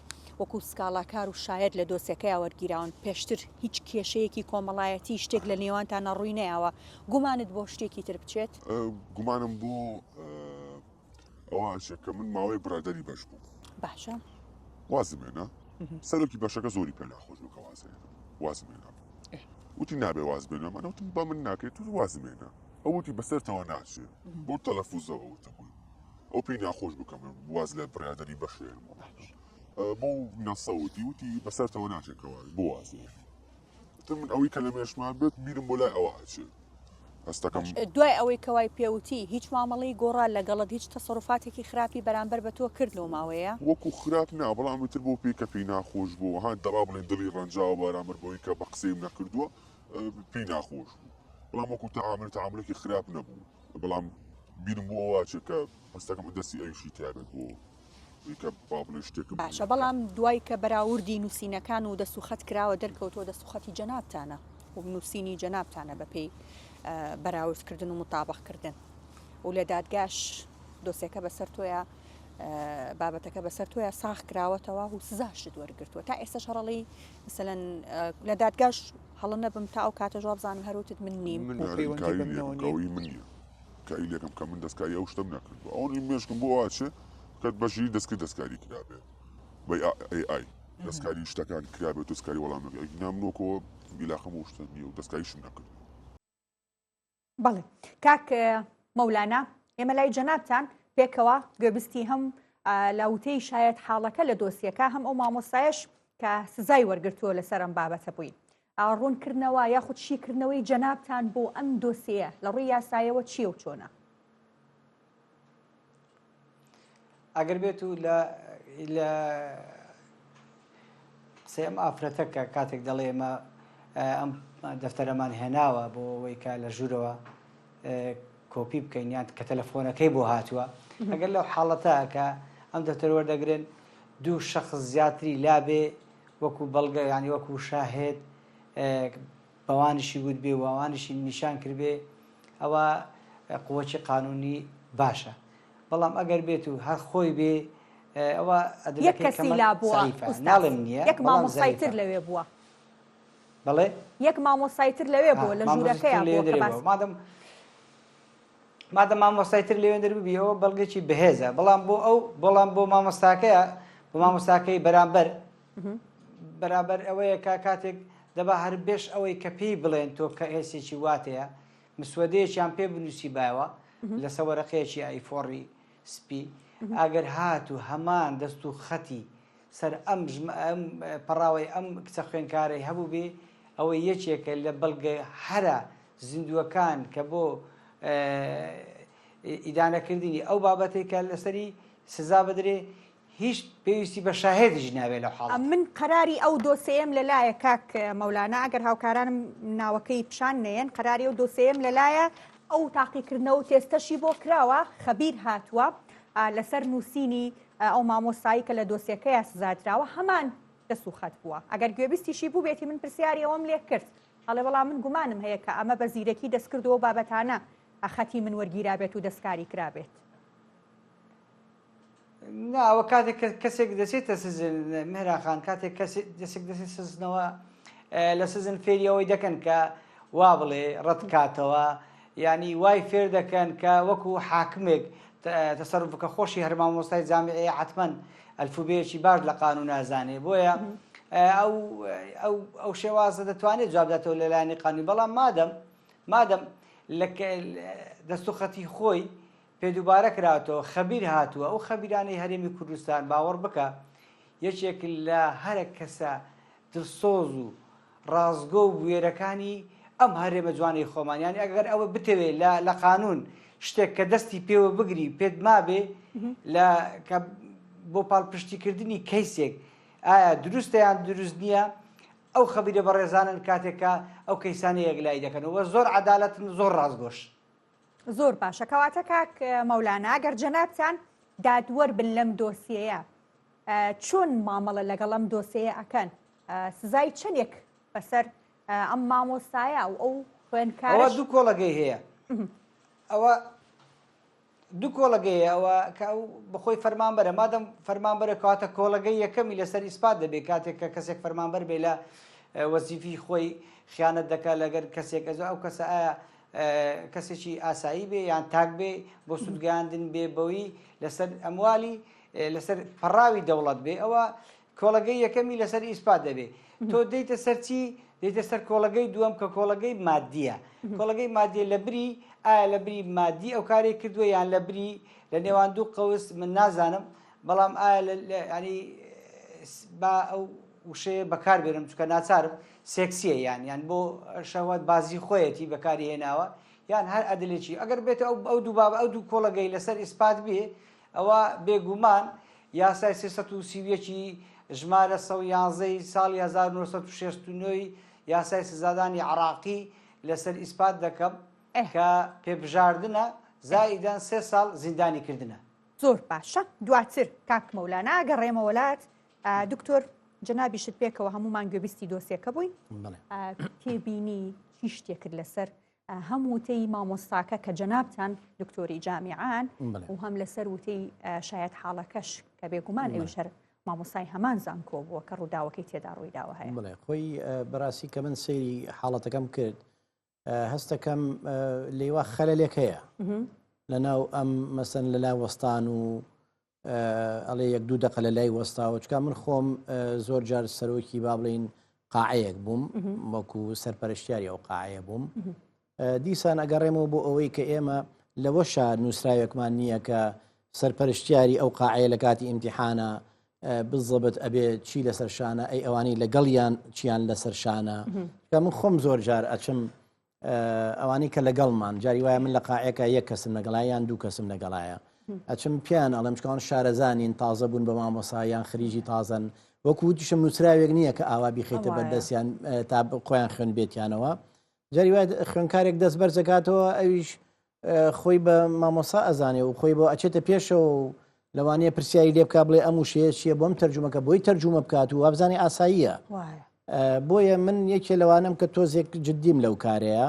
وەکو سکاڵاکار و شاید لە دۆسیەکەی وەرگیراون پێشتر هیچ کێشەیەکی کۆمەڵایەتی شتێک لە نێوانتانە ڕووی نەیەوە گومانت بۆ شتێکی تر بچێت گومانم بۆ ئەوە کە من ماوەی برادەری بەش بوو باشە وازمێنە سەرۆکی بەشەکە زۆری پێ ناخۆش بوو کە وازمێنە وتی نابێ واز بێنە منەوتم با من ناکەێت تو وازمێنە ئەوتی بەسەرتەوە ناچێت بۆ تەلەفوزەوە وتەبووی ئەو پێی ناخۆش بکەم واز لە برادەری بەشێن بۆ نەسەوتی وتی بەسەرتەوە ناچێتەوە بۆ وازێ من ئەوەی کە لە مێشمان بێت بیرم بۆ لای ئەوە هاچێت هەستەکەم دوای ئەوەی کەوای پێوتی هیچ مامەڵی گۆڕا لەگەڵت هیچ تەسەڕوفاتێکی خراپی بەرامبەر بە تۆ کرد لەو ماوەیە وەکو خراپ نا بەڵام تر بۆ پێی کە پێی ناخۆش بوو ها دەڵا بڵێن دڵی ڕەنجاوە بەرامبەر بۆی کە بە قسەیم نەکردووە پێی ناخۆش بوو بەڵام وەکو تەعاملێکی خراپ نەبوو بەڵام بیرم بۆ واچێت کە هەستەکەم دەستی ئەویشی تایبێت بۆ باشە بەڵام دوای کە بەراوردی نووسینەکان و دەسوخەت کراوە دەرکەوتەوە دەسوخەتی جەنابتانە و نووسینی جەنابتانە بەپێی بەراوردکردن و مطابقکردن و لە دادگاش دۆسیەکە بەسەر تۆیە بابەتەکە بەسەر تۆیە ساخ کراوەتەوە و سزاشت وەرگرتووە تا ئێستا شەڕەڵی مثلەن لە دادگاش هەڵە نەبم تا ئەو کاتە جواب بزانم هەروتت من نیم من کایلێکم کە من دەستکاری ئەو شتم نەکردووە ئەوەی مێشکم بۆ واچێ کەت بەژی دەستکرد دەستکاری کرابێ بە ئای دەستکاری شتەکان کرابێت دەستکاری وەڵامەکە نامنۆکەوە بیلاخەم و شتە نیە و دەستکاریشم نەکرد بەڵێ کاک مەولانا ئێمە لای جەنابتان پێکەوە گوێبستی هەم لاوتەی شایەت حاڵەکە لە دۆسیەکە هەم ئەو مامۆستایش کە سزای وەرگرتووە لەسەر ئەم بابەتە بووین ڕوونکردنەوە یاخود شیکردنەوەی جەنابتان بۆ ئەم دۆسیە لە ڕووی یاسایەوە چییە و چۆنە؟ ئەگەر بێت و لە قسەی ئەم ئافرەتە کە کاتێک دەڵێ ئێمە ئەم دەفتەرەمان هێناوە بۆ ئەوەی کا لە ژوورەوە کۆپی بکەین یان کە تەلەفۆنەکەی بۆ هاتووە ئەگەر لەو حاڵەتە کە ئەم دەفتەر وەردەگرن دوو شەخص زیاتری لابێ وەکو بەڵگە ینی وەکو شاهێت بەوانشی گوت بێ و ئەوانشی نیشان کردبێ ئەوە قووەکی قانونی باشە بەڵام ئەگەر بێت و هەر خۆی بێ ئەوە یەک کەسی لا بووە ناڵم نییە یەک مامۆستایتر لەوێ بووە بەڵێ یەک مامۆستایتر لەوێ بووە لە ژوورەکەی مادەم مامۆستایتر لێوێن دەرببی ئەوە بەڵگەی بەهێزە بەڵام بۆ مامۆستاکەیە بۆ مامۆستاکەی بەرامبەر ئەوەیە کاتێک دەبا هەر بێش ئەوەی کە پێی بڵێن تۆ کە هێسێکی واتەیە مسودەیەکیان پێ بنووسی بایەوە لە سەوەرەقەیەکی ئایفۆڕی سپی ئەگەر هات و هەمان دەست و خەتی سەر ئەم پەڕاوی ئەم کچە خوێنکارەی هەبوو بێ ئەوەی یەکێکە لە بەڵگە هەرە زیندووەکان کە بۆ ئیدانەکردنی ئەو بابەتێک کە لەسەری سزا بدرێ هیچ پێویستی بە شاهێدیش ناوێت لە حاڵ من قەراری ئەو دۆسەیەم لەلایە کاک مەولانا ئەگەر هاوکارانم ناوەکەی پیشان نێن قەراری ئەو دۆسەیەم لەلایە ئەو تاقیکردنەوە و تێستەشی بۆ کراوە خەبیر هاتووە لەسەر نووسینی ئەو مامۆستایی کە لە دۆسیەکەیە سزادراوە هەمان دەست و خەت بووە ئەگەر گوێبیستیشی بوو بێتی من پرسیاری ئەوەم لێ کرد هەڵێ بەڵام من گومانم هەیە کە ئەمە بە زیرەکی دەستکردەوە بابەتانە خەتی من وەرگیرا بێت و دەستکاری کرابێت ناوە کاتێک کەسێک دەچێتە سزن مهراخان کاتێک دەسێک دەسێت سزنەوە لە سزن فێریەوەی دەکەن کە وا بڵێ ڕەت کاتەوە ینی وای فێر دەکەن کە وەکو حاکمێک تەسەڕفەکە خۆشی هەر مامۆستای جامعەیە حتمەن ئەلفوبێیەکی باش لە قانون نازانێ بۆیە ئەو شێوازە دەتوانێت جواب بداتەوە لەلایەنی قانونی بەڵام مادەم دەست و خەتی خۆی پێ دووبارە کراوەتەوە خەبیر هاتووە ئەو خەبیرانەی هەرێمی کوردستان باوەڕ بکە یەکێک لە هەرە کەسە دڵسۆز و ڕازگۆ و بوێرەکانی ئەم هەرێمە جوانی خۆمانیانی ئەگەر ئەوە بتەوێت لە قانون شتێک کە دەستی پێوە بگری پێت مابێ بۆ پاڵپشتیکردنی کەیسێک ئایا دروستە یان دروست نییە ئەو خەبیرە بە ڕێزانن کاتێکە ئەو کەیسانی یەکلای دەکەنەوە زۆر عەدالەتن زۆر ڕازگۆش زۆر باشە کەواتە کاک مەولانا ئەگەر جەنابتان دادوەر بن لەم دۆسیەیە چۆن مامەڵە لەگەڵ ئەم دۆسیەیە ئەکەن سزای چەندێک بەسەر ئەم مامۆستایە و ئەو خوێنکارە ئەوە دوو کۆڵەگەی هەیە ئەوە دوو کۆڵەگەیە ئەوە بەخۆی فەرمانبەرە مادەم فەرمانبەرە کاتە کۆڵەگەی یەکەمی لەسەر ئیسپات دەبێت کاتێک کە کەسێک فەرمانبەر بێ لە وەزیفی خۆی خیانەت دەکات لەگەر کەسێک ئەو کەسە ئایا کەسێکی ئاسایی بێ یان تاک بێ بۆ سوودگەاندن بێ بەوەی لەسەر ئەموالی لەسەر پەڕاوی دەوڵەت بێ ئەوە کۆڵەگەی یەکەمی لەسەر ئیسپات دەبێت تۆ دەیتە سەرچی دەیتە سەر کۆڵەگەی دووەم کە کۆڵەگەی مادیە کۆڵەگەی مادیە لە بری ئایا لە بری مادی ئەو کارێک کردووە یان لە بری لە نێوان دوو قەوس من نازانم بەڵام ئایا ینی با ئەو وشەیە بەکار بێنم چکە ناچارم سێکسیە یان بۆ شەوەت بازی خۆیەتی بەکاری هێناوە یان هەر ئەدلێکی ئەگەر بێتە ئەو دوو بابە ئەو دوو کۆڵەگەی لەسەر ئیسپات بێ ئەوە بێگومان یاسای 330ی ژمارە 111 ساڵی 1969 یاسای سزادانی عراقی لەسەر ئیسپات دەکەم کە پێبژاردنە زائیدان 3 ساڵ زیندانی کردنە زۆر باشە دواتر کاک مەولانا گەڕێمە وڵات دکتۆر جەنابیشت پێکەوە هەمومان گوێبیستی دۆسیەکە بووین تێبینی چی شتێکرد لەسەر هەم وتەی مامۆستاکە کە جەنابتان دکتۆری جامیعان و هەم لەسەر وتەی شایەت حاڵەکەش کە بێگومان ئەویش هەر مامۆستای هەمان زانکۆ بووە کە ڕووداوەکەی تێدا ڕوویداوە هەیە بڵێ خۆی بەڕاستی کە من سەیری حاڵەتەکەم کرد هەستەکەم لێوە خەلەلێک هەیە لەناو ئەم مەسەن لە لای وەستان و ئەڵێ یەک دوو دەقە لە لای وەستاوە چکە من خۆم زۆر جار سەرۆکی با بڵین قاعەیەک بووم وەکو سەرپەرشتیاری ئەو قاعەیە بووم دیسان ئەگەڕێمەوە بۆ ئەوەی کە ئێمە لەوە شار نووسراوێکمان نییە کە سەرپەرشتیاری ئەو قاعەیە لە کاتی ئیمتیحانە بزەبت ئەبێ چی لەسەر شانە ئەی ئەوانی لەگەڵیان چیان لەسەر شانە کە من خۆم زۆر جار ئەچم ئەوانی کە لەگەڵمان جاری وایە من لە قاعەکە یەک کەسم لەگەڵایان دوو کەسم لەگەڵایە ئەچم پیان ئەڵم چکان شارەزانین تازە بوون بە مامۆسایان خریجی تازن وەکو وتیشم نووسراوێک نییە کە ئاوا بیخێتە بەردەستیان تا خۆیان خوێن بێتیانەوە جاری وایە خوێنکارێک دەست بەرز دەکاتەوە ئەویش خۆی بە مامۆسا ئەزانێ و خۆی بۆ ئەچێتە پێشەوە و لەوانەیە پرسیاری لێ بکات بڵێ ئەم وشەیە چییە بۆم تەرجومەکە بۆی تەرجومە بکات و وابزانێ ئاساییە بۆیە من یەکێ لەوانم کە تۆزێک جددیم لەو کارەیە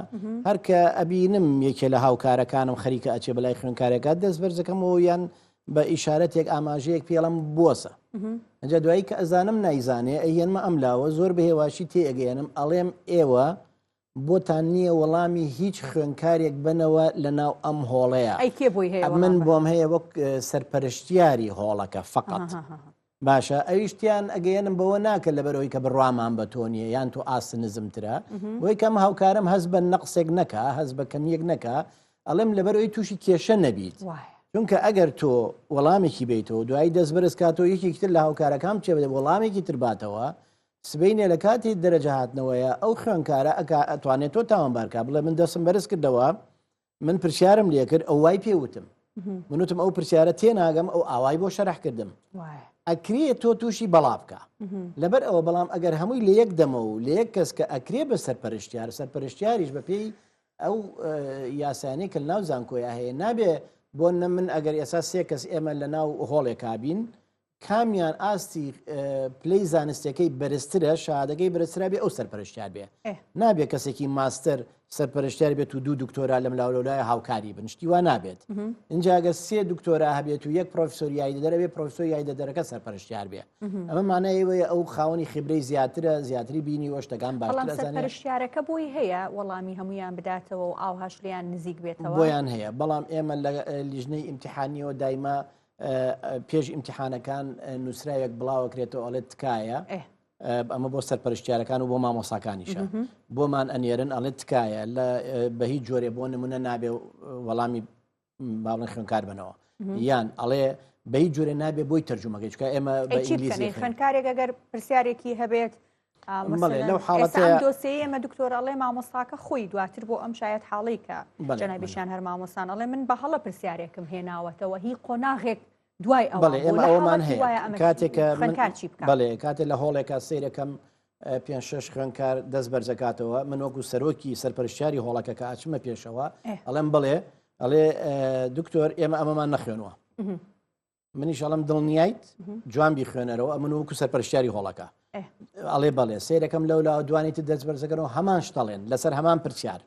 هەرکە ئەبینم یەکێ لە هاوکارەکانم خەریکە ئەچێ بەلای خوێنکارێکە دەست بەرزەکەمەوە یان بە ئیشارەتێک ئاماژەیەک پێڵم بۆسە ئەجا دوایی کە ئەزانم نایزانێ ئەیەنمە ئەملاوە زۆر بەهێواشی تێئەگەێنم ئەڵێم ئێوە بۆتان نییە وەڵامی هیچ خوێنکارێک بنەوە لە ناو ئەم هۆڵەیە من بۆم هەیە وەک سەرپەرشتیاری هۆڵەکە فقط باشە ئەویشتیان ئەگەێنم بەوە ناکە لەبەرەوەی کە بڕوامان بە تۆ نیە یان تۆ ئاسنزمترە بۆی کەم هاوکارم هەز بە نەقسێک نەکە هەز بە کەمیەک نەکە ئەڵێم لەبەرەوەی تووشی کێشە نەبیت چونکە ئەگەر تۆ وەڵامێکی بیتەوە دوایی دەست بەرز کاتەوە یەکێکتر لە هاوکارەکان چێ بدە وەڵامێکی ترباتەوە سبینێ لە کاتی دەرەجە هاتنەوەیە ئەو خوێنکارە ئەتوانێت تۆ تاوانبارکە بڵێ من دەستم بەرز کردەوە من پرسیارم لێ کرد ئەو وای پێوتم منوتم ئەو پرسیارە تێناگەم ئەو ئاوای بۆ شەرح کردم ئەکرێت تۆ تووشی بەڵا بکە لەبەر ئەوە بەڵام ئەگەر هەمووی لە یەک دەمە و لە یەک کەس کە ئەکرێ بە سەرپەرشتیاریش بە پێی ئەو یاسانەی کە ناو زانکۆیە هەیە نابێ بۆ من ئەگەر ئێسا سێ کەس ئێمە لە ناو هۆڵێکابین کامیان ئاستی پلەی زانستەکەی بەرزترە شادەکەی بەرزترا بێ ئەو سەرپەرشتیار بێ نابێت کەسێکی ماستەر سەرپەرشتیار بێت و دوو دکتۆرا لەم لاولای هاوکاری بن شتی وا نابێت اینجا ئەگەر سێ دکتۆرا هەبێت و یەک پرۆفسۆر یاری دەدەرە بێ پرۆفسۆر یاری دەدەرەکە سەرپەرشتیار بێ ئەمە مانایەوەیە ئەو خاوەنی خبرەی زیاترە زیاتری بینی وەشتەکان باشتر سەرپەرشتیارەکە بۆی هەیە وەڵامی هەمویان بداتەوە و ئاوهاش لیان نزیک بێتەوە بۆیان هەیە بەڵام ئێمە لە لیژنەی ئیمتیحانیەوە دایما پێش ئیمتیحانەکان نووسراوێک بڵاوەکرێتەوە ئەڵێت تکایە ئەمە بۆ سەرپەرشتیارەکان و بۆ مامۆساکانیشە بۆمان ئەنێرن ئەڵێت تکایە لە بە هیچ جۆرێ بۆ نمونە نابێ وەڵامی باڵن خوێنکار بنەوە یان ئەڵێ بە هیچ جۆرێ نابێ بۆی تەرجومەکەی چکە ئێمە بە ئینگلیزی خوێنکارێک ئەگەر پرسیارێکی هەبێت لەو حاڵەتە دۆسیە ئەمە دکتۆرەڵێ مامۆستاکە خۆی دواتر بۆ ئەم شاید حاڵی کە جەنابیشیان هەر مامۆستان ئەڵێ من بە هەڵە پرسیارێکم هێناوەتەوە هی قۆناغێک دوای ئێمە ئەومان هەیە کاتێکە بڵێ کاتێک لە هۆڵێکا سیرەکەم 5-6 خوێنکار دەست بەرزەکاتەوە من وەکو سەرۆکی سەرپەرشتیاری هۆڵەکە کە ئاچمە پێشەوە ئەڵێم بڵێ ئەڵێ دکتۆر ئێمە ئەمەمان نەخوێنەوە منیش ئەڵم دڵنیایت جوان بیخوێنەرەوە من وەکو سەرپەرشتیاری هۆڵەکە ئەڵێ بەڵێ سیرەکەم لەولا دوانیت دەست بەرزەکەنەوە هەمان شتەڵێن لەسەر هەمان پرسیار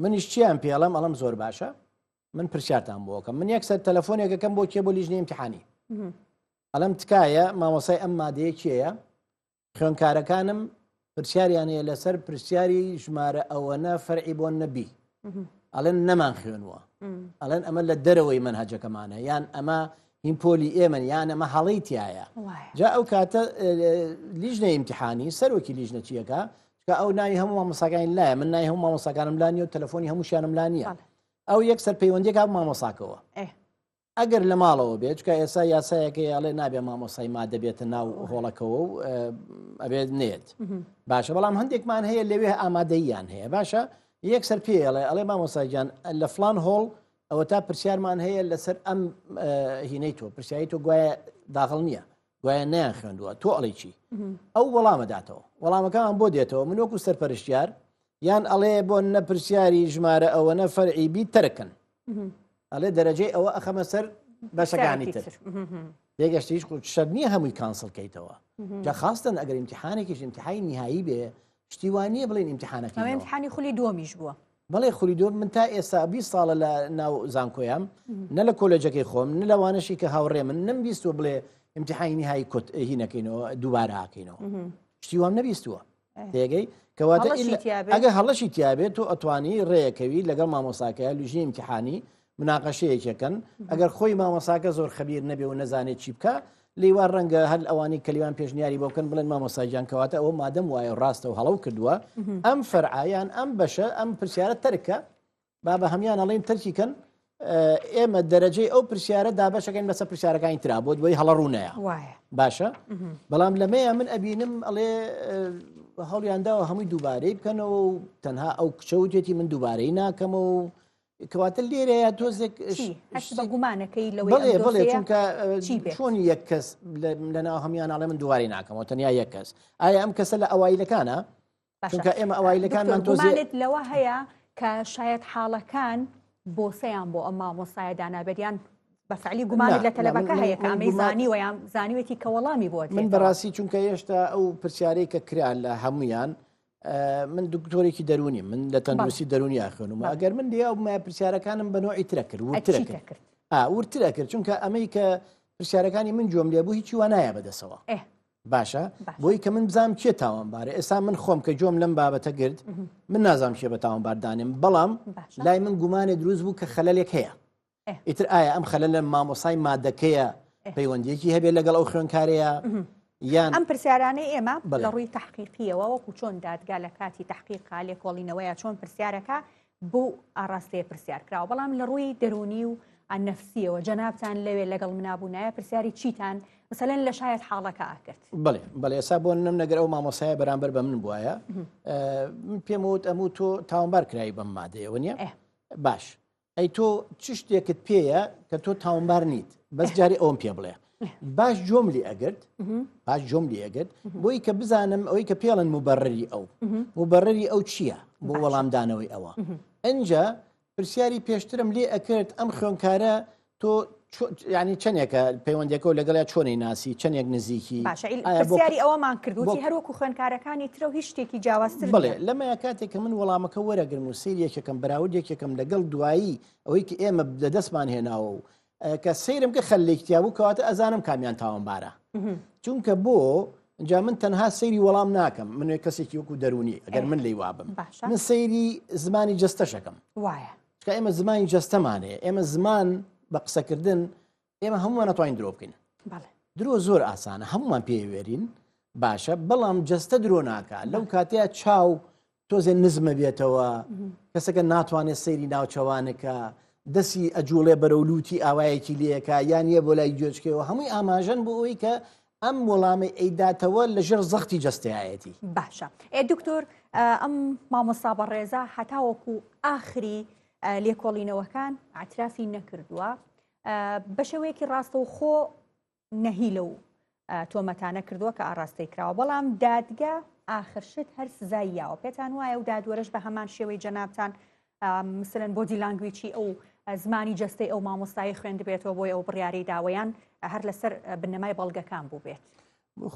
منیش چیان پێڵم ئەڵم زۆر باشە من پرسیارتان بۆکەم من یەکسەر تەلەفۆنێکەکەم بۆ کێ بۆ لیژنەی ئیمتیحانی ئەڵم تکایە مامۆسای ئەم مادەیە کێیە خوێنکارەکانم پرسیاریانەیە لەسەر پرسیاری ژمارە ئەوەنە فەرعی بۆ نەبی ئەڵێن نەمان خوێنووە ئەڵێن ئەمە لە دەرەوەی منهەجەکەمانە یان ئەمە هین پۆلی ئێمە یان ئەمە هەڵەی تایە جا ئەو کاتە لیژنەی ئیمتیحانی سەرۆکی لیژنە چیەکە ئەو ناوی هەموو مامۆساکانی لایە من ناوی هەموو مامۆساکانم لا نیە و تەلەفۆنی هەمووشیانم لا نییە ئەو یەکسەر پەیوەندیێک هات مامۆساکەوە ئەگەر لە ماڵەوە بێت چکە ئێستا یاسایەکە ئەڵێ نابێ مامۆسای ما دەبێتە ناو هۆڵەکەەوە و ئەبێت نێت باشە بەڵام هەندێکمان هەیە لەوێ ئامادەیان هەیە باشە یەکسەر پێڵێ ئەڵێ مامۆسایجان لە فلان هۆڵ ئەوە تا پرسیارمان هەیە لەسەر ئەم هینەی تۆ پرسیایی تۆ گوایە داخڵ نییە گوایە نیان خوێندووە تۆ ئەڵی چی ئەو وەڵامەداتەوە وەڵامەکەمان بۆ دێتەوە من وەکو سەرپەرشتیار یان ئەڵێ بۆ نەپرسیاری ژمارە ئەوە نە فەرعی بی تەرەکەن ئەڵێ دەرەجەی ئەوە ئەخەمە سەر بەشەکانی تر دێگەشتی هیچ شەر نییە هەمووی کانسڵکەیتەوە جا خاستن ئەگەر ئیمتیحانێکیش ئیمتیحانی نهایی بێ شتیوانیە بڵێن ئیمتیحانەکە ئیمتیحانی خولی دووەمیش بووە بەڵێ خولی دووەم من تا ئێستا 20 ساڵە لە ناو زانکۆیام نە لە کۆلێجەکەی خۆم نە لەوانەشی کە هاوڕێ من نەمبیستوە بڵێ ئیمتیحانی نهایی کۆت هینەکەینەوە دووبارە هاکەینەوە شتیوام نەبیستووە تێگەی کەواتە ئەگە هەڵەشی تیابێت و ئەتوانی ڕێیەکەوی لەگەڵ مامۆساکەیە لیژنەی ئیمتیحانی مناقەشەیەکەکەن ئەگەر خۆی مامۆساکە زۆر خەبیر نەبێ و نەزانێت چی بکە لێوان ڕەنگە هەر ئەوانی کەلیوان پێشنیاری بۆکەن بڵێن مامۆستاجان کەواتە ئەوە مادەم وایە ڕاستە و هەڵەو کردووە ئەم فەرعایان ئەم بەشە ئەم پرسیارە تەرکە با بە هەمان ئەڵێن تەرکیکەن ئێمە دەرەجەی ئەو پرسیارە دابەشەکەین بەسەر پرسیارەکانی ترا بۆ دوای هەڵەڕوونەیە باشە بەڵام لەمەیە من ئەبینم ئەڵێ هەڵیانداوە هەمووی دووبارەی بکەنەوە و تەنها ئەو کچەوتێتی من دووبارەی ناکەمە و کەواتە لێرەیە تۆزێک بە گومانەکەی بڵێ بڵێ چونکە چۆنی یەک کەس لەناو هەمیان ئاڵێ من دوواری ناکەمەوە تەنیا یەک کەس ئایا ئەم کەسە لە ئەوایلەکانە چونکە ئێمە ئەوایلەکانمان تۆزێت لەوە هەیە کە شاید حاڵەکان بۆسەیان بۆ ئەم مامۆستایە دانابێریان بەفعلی گومانت لە تەلەبەکە هەیە کە ئەمەی زانی و یان زانیوێتی کە وەڵامی بۆ من بەڕاستی چونکە هێشتا ئەو پرسیارەی کە کران لە هەمویان من دکتۆرێکی دەرونی من لە تەندروستی دەرونی ئاخێنم ئەگەر من دیا و پرسیارەکانم بە نوعی ترە کرد ورترە کرد چونکە ئەمەی کە پرسیارەکانی من جۆم لێبوو هیچی وانایە بەدەسەوە باشە بۆی کە من بزانم کێ تاوانبارە ئێستا من خۆم کە جۆم لەم بابەتە گرت من نازام کێ بە تاوانباردانم بەڵام لای من گومانێ دروست بوو کە خەلەلێک هەیە ئیتر ئایا ئەم خەلەل لە مامۆسای مادەکەیە پەیوەندیەکی هەبێت لەگەڵ ئەو خوێنکارەیە یان ئەم پرسیارانەی ئێمە لە ڕووی تحقیقیەوە وەکو چۆن دادگا لە کاتی تحقیقا لێکۆڵینەوەیە چۆن پرسیارەکە بۆ ئاراستەیە پرسیار کراوە بەڵام لە ڕووی دەرونی و ئەنەفسیەوە جەنابتان لەوێ لەگەڵ منابوونایە پرسیاری چیتان مثلەن لە شاید حاڵەکە ئاکرد بڵێ ئێستا بۆ نم نەگەر ئەو مامۆسایە بەرامبەر بە من بواە من پێم وت ئەموو تۆ تاوانبار کرایی بەم مادەیەوە نیە باش ئەی تۆ چ شتێکت پێیە کە تۆ تاوانبار نیت بەس جاری ئەوم پێ بڵێ باش جۆملی ئەگرت بۆی کە بزانم ئەوەی کە پێڵن مبەرری ئەو چییە بۆ وەڵامدانەوەی ئەوە ئەنجا پرسیاری پێشترم لێ ئەکرد ئەم خوێنکارە تۆ ینی چەندێکە پەیوەندێکە و لەگەڵ چۆنی ناسی چەندێک نزیکی پرسیاری ئەوەمان کردوتی هەروەکو خوێنکارەکانی ترە و هیچ شتێکی جیاوازتر بڵێ لەمەیە کاتێک کە من وەڵامەکە وەرەگرم و سیرێکەکەم بەراوردێکێکم لەگەڵ دوایی ئەوەی کە ئێمە لەدەستمان هێناوە و کە سیرم کە خەلێکتیا بوو کەواتە ئەزانم کامیان تاوانبارە چونکە بۆ جا من تەنها سەیری وەڵام ناکەم من کەسێکی وەکو دەرونی ئەگەر من لی وابم من سەیری زمانی جەستەشەکەم وایە چکە ئێمە زمانی جەستەمانەیە ئێمە زمان بە قسەکردن ئێمە هەمووان نەتوانین درۆ بکەین درۆ زۆر ئاسانە هەمومان پێوێرین باشە بەڵام جەستە درۆ ناکە لەو کاتەیە چاو تۆزێ نزمە بێتەوە کەسەکە ناتوانێت سەیری ناوچەوانەکە دەستی ئەجوڵێ بەرەولوتی ئاوایەکی لەکە یانە بۆ لای گوێچکەوە هەمووی ئاماژەن بۆ ئەوی کە ئەم وەڵامی ئەیداتەوە لەژێر زەختی جەستایەتی باشە دکتۆر ئەم مامۆستا بەڕێزە هەتاوەکو ئاخری لێکۆڵینەوەکان ئاعترافی نەکردووە بە شێوەیەکی ڕاستەوخۆ نەهی لەو تۆمەتانە کردووە کە ئاڕاستی کراوە بەڵام دادگا ئاخرشت هەر سزای یاوە پێتان وایە و دادوەرش بە هەمان شێوەی جەنابتان مثلەن بۆدی لانگویجی ئەو زمانی جەستەی ئەو مامۆستایی خوێند بێتەوە بۆی ئەو بڕیاری داوەیان هەر لەسەر بنەمای بەڵگەکان بوو بێت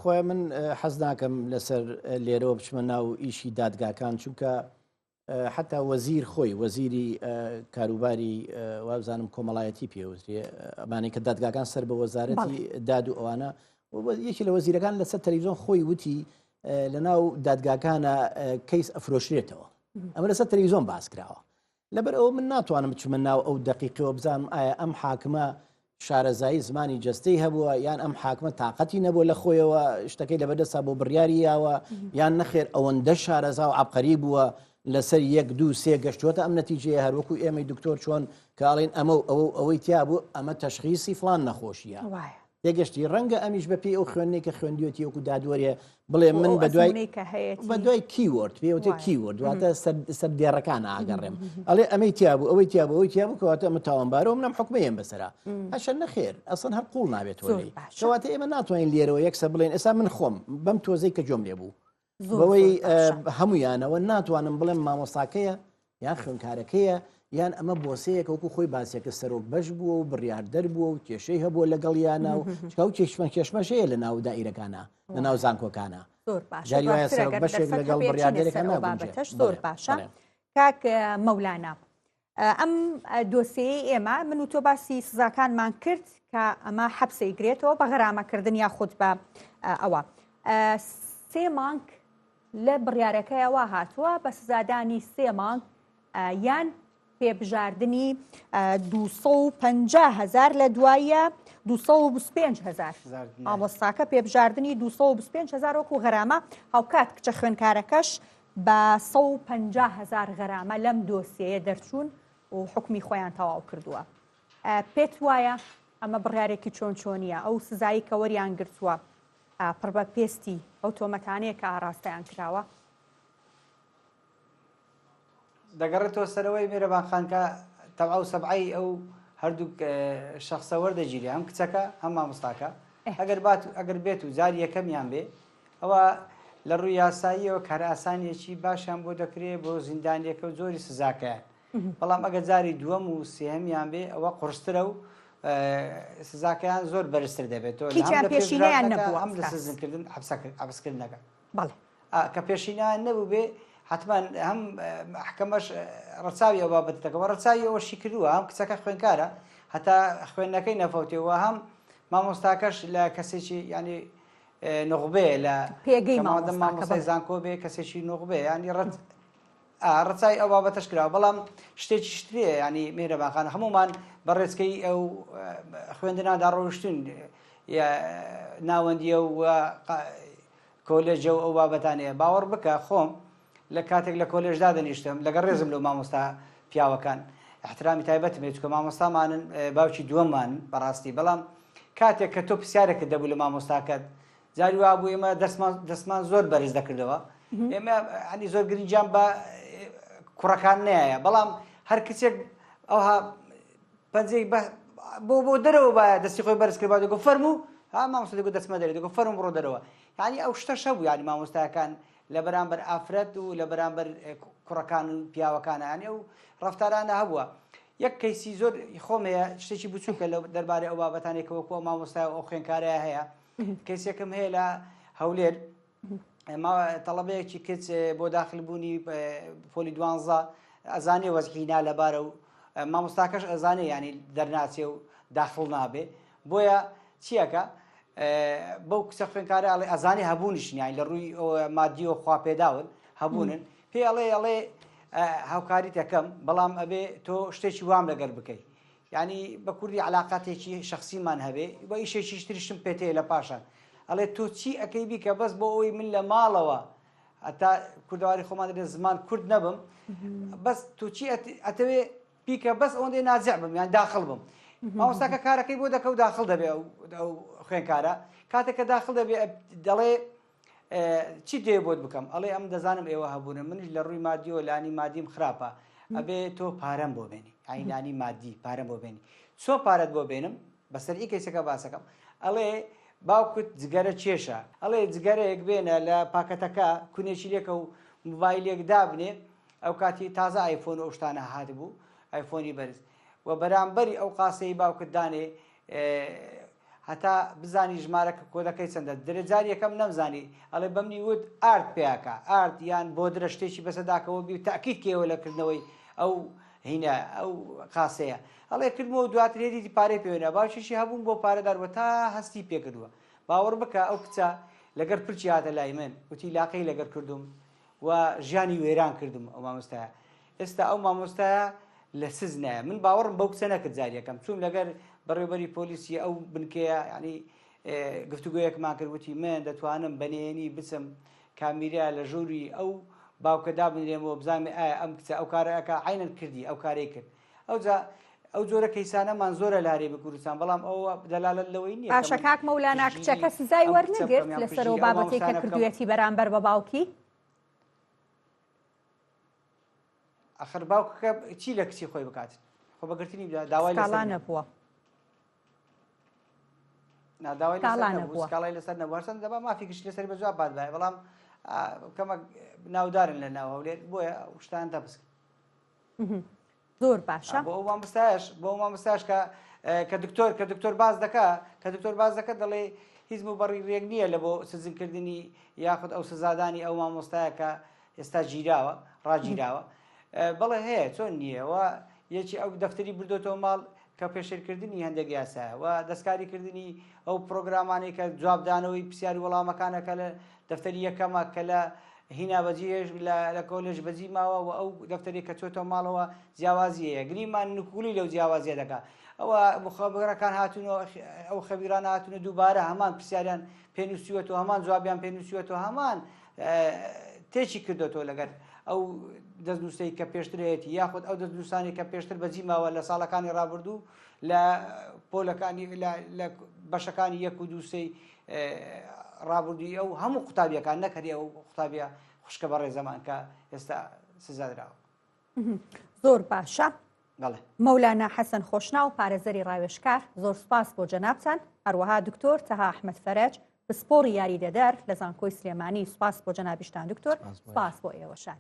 خۆی من حەز ناکەم لەسەر لێرەوە بچمە ناو ئیشی دادگاکان چونکە حتا وەزیر خۆی وەزیری کاروباری وابزانم کۆمەڵایەتی پێوترێ ئەمانەی کە دادگاکان سەر بە وەزارەتی داد و ئەوانە یەکی لە وەزیرەکان لەسەر تەلەڤیزیۆن خۆی وتی لە ناو دادگاکانە کەیس ئەفرۆشرێتەوە ئەمە لەسەر تەلەڤیزیۆن باس کراوە لەبەر ئەوە من ناتوانم بچمە ناو ئەو دقیقەوە بزانم ئایا ئەم حاکمە شارەزایی زمانی جەستەی هەبووە یان ئەم حاکمە تااقەتی نەبوو لە خۆیەوە شتەکەی لە بەدەستا بۆ بڕیاری یاوە یان نەخێر ئەوەندە شارەزا و عەبقەری بووە لەسەر 1 2 3 گەشتووەتە ئەم نەتیجەیە هەروەکو ئێمەی دکتۆر چۆن کاڵین ئەمە ئەوەی تیا بوو ئەمە تەشخیصی فلان نەخۆشیە تێگەشتی ڕەنگە ئەمیش بەپی ئەو خوێنەی کە خوێندیوەتی وەکو دادوەریە بڵێ من بەدوای کیوەرد پێوتە کیوەرد دواتە سەر دێڕەکان ئاگەڕێم ئەڵێ ئەمەی تیا بوو ئەوەی تیا بوو ئەوەی تیا بوو کەواتە ئەمە تاوانبارە و منم حکومەیەم بەسەرا هەشە نەخێر ئەسڵ هەر قوڵ نابێت وەلی کەواتە ئێمە ناتوانین لێرەوە یەکسە بڵێن ئێستا من خۆم بەم تۆزەی کە جۆم لێ بوو بەوەی هەمویانەوە ناتوانم بڵێم مامۆستاکەیە یان خوێنکارەکەیە یان ئەمە بۆسەیەک وەکو خۆی باسیەکە سەرۆک بەش بووە و بڕیاردەر بووە و کێشەی هەبووە لەگەڵ یانە و چکاو کێشمەشەیە لە ناو دائیرەکانە لە ناو زانکۆکانە جاری وایە سەرۆک بەشێک لەگەڵ بڕیاردەرێکە بابەتەش زۆر باشە کاک مەولانا ئەم دۆسیەی ئێمە من و تۆ باسی سزاکانمان کرد کە ئەمە حەبسەی گرێتەوە بە غەرامەکردن یاخود بە ئەوە 3 مانگ لە بڕیارەکەیەوە هاتووە بە سزادانی 3 مانگ یان پێبژاردننی 250,000 لە دوایە 225,000 مامۆستاکە پێبژاردننی 225,000 وەکو غەرامە هاوکات کچە خوێنکارەکەش بە 150,000 غەرامە لەم دۆسیەیە دەرچوون و حکمی خۆیان تەواو کردووە. پێت وایە ئەمە بڕیارێکی چۆن چۆنیە ئەو سزایی کە وەریان گرتووە پڕ بە پێستی ئەو تۆمەتانەیە کە ئاراستەیان کراوە؟ دەگەڕێتەوە سەرەوەی میرەبانخانکە تەبع و سەبعی ئەو هەردوو شخصە وەردەگیری هەم کچەکە هەم مامۆستاکە ئەگەر بێت و جاری یەکەمیان بێ ئەوە لە ڕووی یاساییەوە کار ئاسانیەکی باشیان بۆ دەکرێت بۆ زیندانیەکە و زۆری سزاکەیان بەڵام ئەگە جاری دووەم و سێهەمیان بێ ئەوە قورسترە و سزاکەیان زۆر بەرزتر دەبێتەوە پێشینیان نەبووە ئەم لە سزنکردن حبسکردنەکە بەڵێ کە پێشینیان نەبوو بێ حتما هەم محکەمەش ڕەچاوی ئەو بابەتەکەەوە ڕەچاوی ئەوەشی کردووە هەم کچەکە خوێنکارە هەتا خوێندنەکەی نەفەوتێەوە هەم مامۆستاکەش لە کەسێکی ینی نغبێ لە پێگەی مامۆستای زانکۆ بێ کەسێکی نغبێ ینی ڕەچای ئەو بابەتەش کراوە بەڵام شتێکی شتێ ینی میرەبانخانە هەمومان بەڕێزکەی ئەو خوێندنادا ڕۆشتون ناوەندیە و کۆلێجە و ئەو بابەتانەیە باوەڕ بکە خۆم لە کاتێک لە کۆلێژدا دەنیشتم لەگەڵ ڕێزم لەو مامۆستا پیاوەکان احترامی تایبەتم هێت کە مامۆستامانن باوکی دووەممان بەڕاستی بەڵام کاتێک کە تۆ پرسیارێکت دەبوو لە مامۆستاکەت جاری وا بوو ئێمە دەستمان زۆر بەرز دەکردەوە ئێمە هەنی زۆر گرنگیان بە کوڕەکان نایە بەڵام هەر کچێک ئەوها پەنجەی بۆ دەرەوە بە دەستی خۆی بەرز کرد دەگۆ فەرموو مامۆستا دەگو دەستمە دەرێت دەگۆ فەرموو بڕۆ دەرەوە یعنی ئەو شتە بوو ینی مامۆستاکان لە بەرامبەر ئافرەت و لە بەرامبەر کوڕەکان و پیاوەکانە یانی ئەو ڕەفتارانە هەبووە یەک کەیسی زۆر خۆم هەیە شتێکی بچووکە لە دەربارەی ئەو بابەتانێکەوە وەکو مامۆستا ئەو خوێنکارەیە هەیە کەسێکم هەیە لە هەولێر تەڵەبەیەکی کچ بۆ داخلبوونی پۆلی 12 ئەزانێ وەزعینا لەبارە و مامۆستاکەش ئەزانێ ینی دەرناچێ و داخڵ نابێ بۆیە چیەکە بەو کچە خوێنکارە ئەزانێ هەبوونیشنیان لە ڕووی مادی و خوا پێداون هەبوونن پێ ئەڵێ هاوکاریت یەکەم بەڵام ئەبێ تۆ شتێکی وام لەگەر بکەیت ینی بە کوردی علااقاتێکی شخصیمان هەبێ بە ئیشێکی تریشتم پێتەیە لە پاشان ئەڵێ تۆ چی ئەەکەی بیکە بەس بۆ ئەوی من لە ماڵەوە هەتا کوردەواری خۆمان دەبێت زمان کورد نەبم بەس تۆ چی ئەتەوێ بیکە بەس ئەوەندەی نازیع بم یان داخڵ بم مامۆستاکە کارەکەی بۆ دەکە و داخڵ دەبێ ئەو خوێنکارە کاتێککە داخڵ دەبێ دەڵێ چی دێ بۆت بکەم ئەڵێ ئەم دەزانم ئێوە هەبوونە منیش لە ڕووی مادی و لانی مادیم خراپە ئەبێ تۆ پارەم بۆ بێنی ئاینانی مادی پارەم بۆ بێنی چۆ پارەت بۆ بێنم بەسەر ئی کەیسەکە باسەکەم ئەڵێ باوکت جگەرە چێشە ئەڵێ جگەرەیەک بێنە لە پاکەتەکە کونێکی لێکە و موبایلێک دابنێ ئەو کاتی تازە ئایفۆن ئەو شتانە هاتبوو ئایفۆنی بەرز و بەرامبەری ئەو قاسەی باوکت دانێ هەتا بزانی ژمارەکە کۆدەکەی چەندە درێجار یەکەم نەمزانی ئەڵێ بەمنی وت ئارد پێیاکە ئارد یان بۆ درە شتێکی بەسەداکەەوە بی تاکیید کێوە لەکردنەوەی ئەو هینە ئەو قاسەیە ئەڵێ کردمەوە دواتر هێدی پارەی پێوێنە باوشیشی هەبووم بۆ پارەدارەوە تا هەستی پێکردووە باوەڕ بکە ئەو کچە لەگەر پرچی هاتە لای من وتی لاقەی لەگەر کردوم و ژیانی وێران کردم ئەو مامۆستایە ئێستا ئەو مامۆستایە لە سزنایە من باوەڕم بەو کچە نەکرد جاریەکەم چوم لەگەر بەڕێوەبەری پۆلیسی ئەو بنکەیە ینی گفتوگویەکمان کرد وتی من دەتوانم بەنێنی بچم کامیریا لە ژووری ئەو باوکەدا بنرێمەوە بزانێ ئایا ئەم کچە ئەو کارەکە عینەن کردی ئەو کارەی کرد ئەو جۆرە کەیسانەمان زۆرە لارێ بە کوردستان بەڵام ئەوە دەلالەت لەوەی نییە پاشە کاک مەولانا کچەکە سزای وەرنەگرت لەسەرەوە بابەتێک کە کردوێتی بەرامبەر بە باوکی ئەخر باوکەکە چی لە کچی خۆی بکات خۆ بەگرتنی داوای نەبووە ناداوای سکاڵای لەسەر نەبووەسەن دەبا مافی گشت لەسەر بە جواب بات بای بەڵام کەمە ناودارن لە ناو هەولێر بۆیە شتان دەبست زۆر باشە بۆ مامۆستاش کە دکتۆر باز دەکە دەڵێ هیچ بەڕی ڕێک نییە لە بۆ سزنکردنی یاخود ئەو سزادانی ئەو مامۆستایە کە ئێستا گیراوە ڕاگیراوە بەڵێ هەیە چۆن نییەوە یەکی ئەو دەفتەری بردۆتەوە ماڵ کە پێشێرکردنی هەندێک یاسایە و دەستکاریکردنی ئەو پرۆگرامانەی کە جوابدانەوەی پرسیاری وەڵامەکانەکە لە دەفتەری یەکەمە کە لە هینا بەجێش لە کۆلێژ بەجی ماوە و ئەو دەفتەری کە چۆتە ماڵەوە جیاوازیەیە گریمان نکولی لەو جیاوازیە دەکا ئەوە مخابرەکان هاتوونەوە ئەو خەبیران هاتوونە دووبارە هەمان پرسیاریان پێنووسیوەوە هەمان جوابیان پێنووسیوەوە هەمان تێکی کردوەوە لەگەر ئەو دەستنووسەی کە پێشترێتی یاخود ئەو دەستنووسانی کە پێشتر بەجی ماوە لە ساڵەکانی ڕابردوو لە پۆلەکانی لە بەشەکانی یەک و دووسەی ڕابردووی ئەو هەموو قوتابیەکان نەکەری ئەو قوتابیە خوشکە بە ڕێزەمان کە ئێستا سزادراوە. زۆر باشە. بەڵێ مەولانا حەسەن خۆشنا و پارێزەری ڕاوێژکار زۆر سپاس بۆ جەنابتان هەروەها دکتۆر تەها ئەحمەد فەرەج پسپۆڕی یاریدەدەر لە زانکۆی سلێمانی سپاس بۆ جەنابیشتان دکتۆر سپاس بۆ ئێوەشان.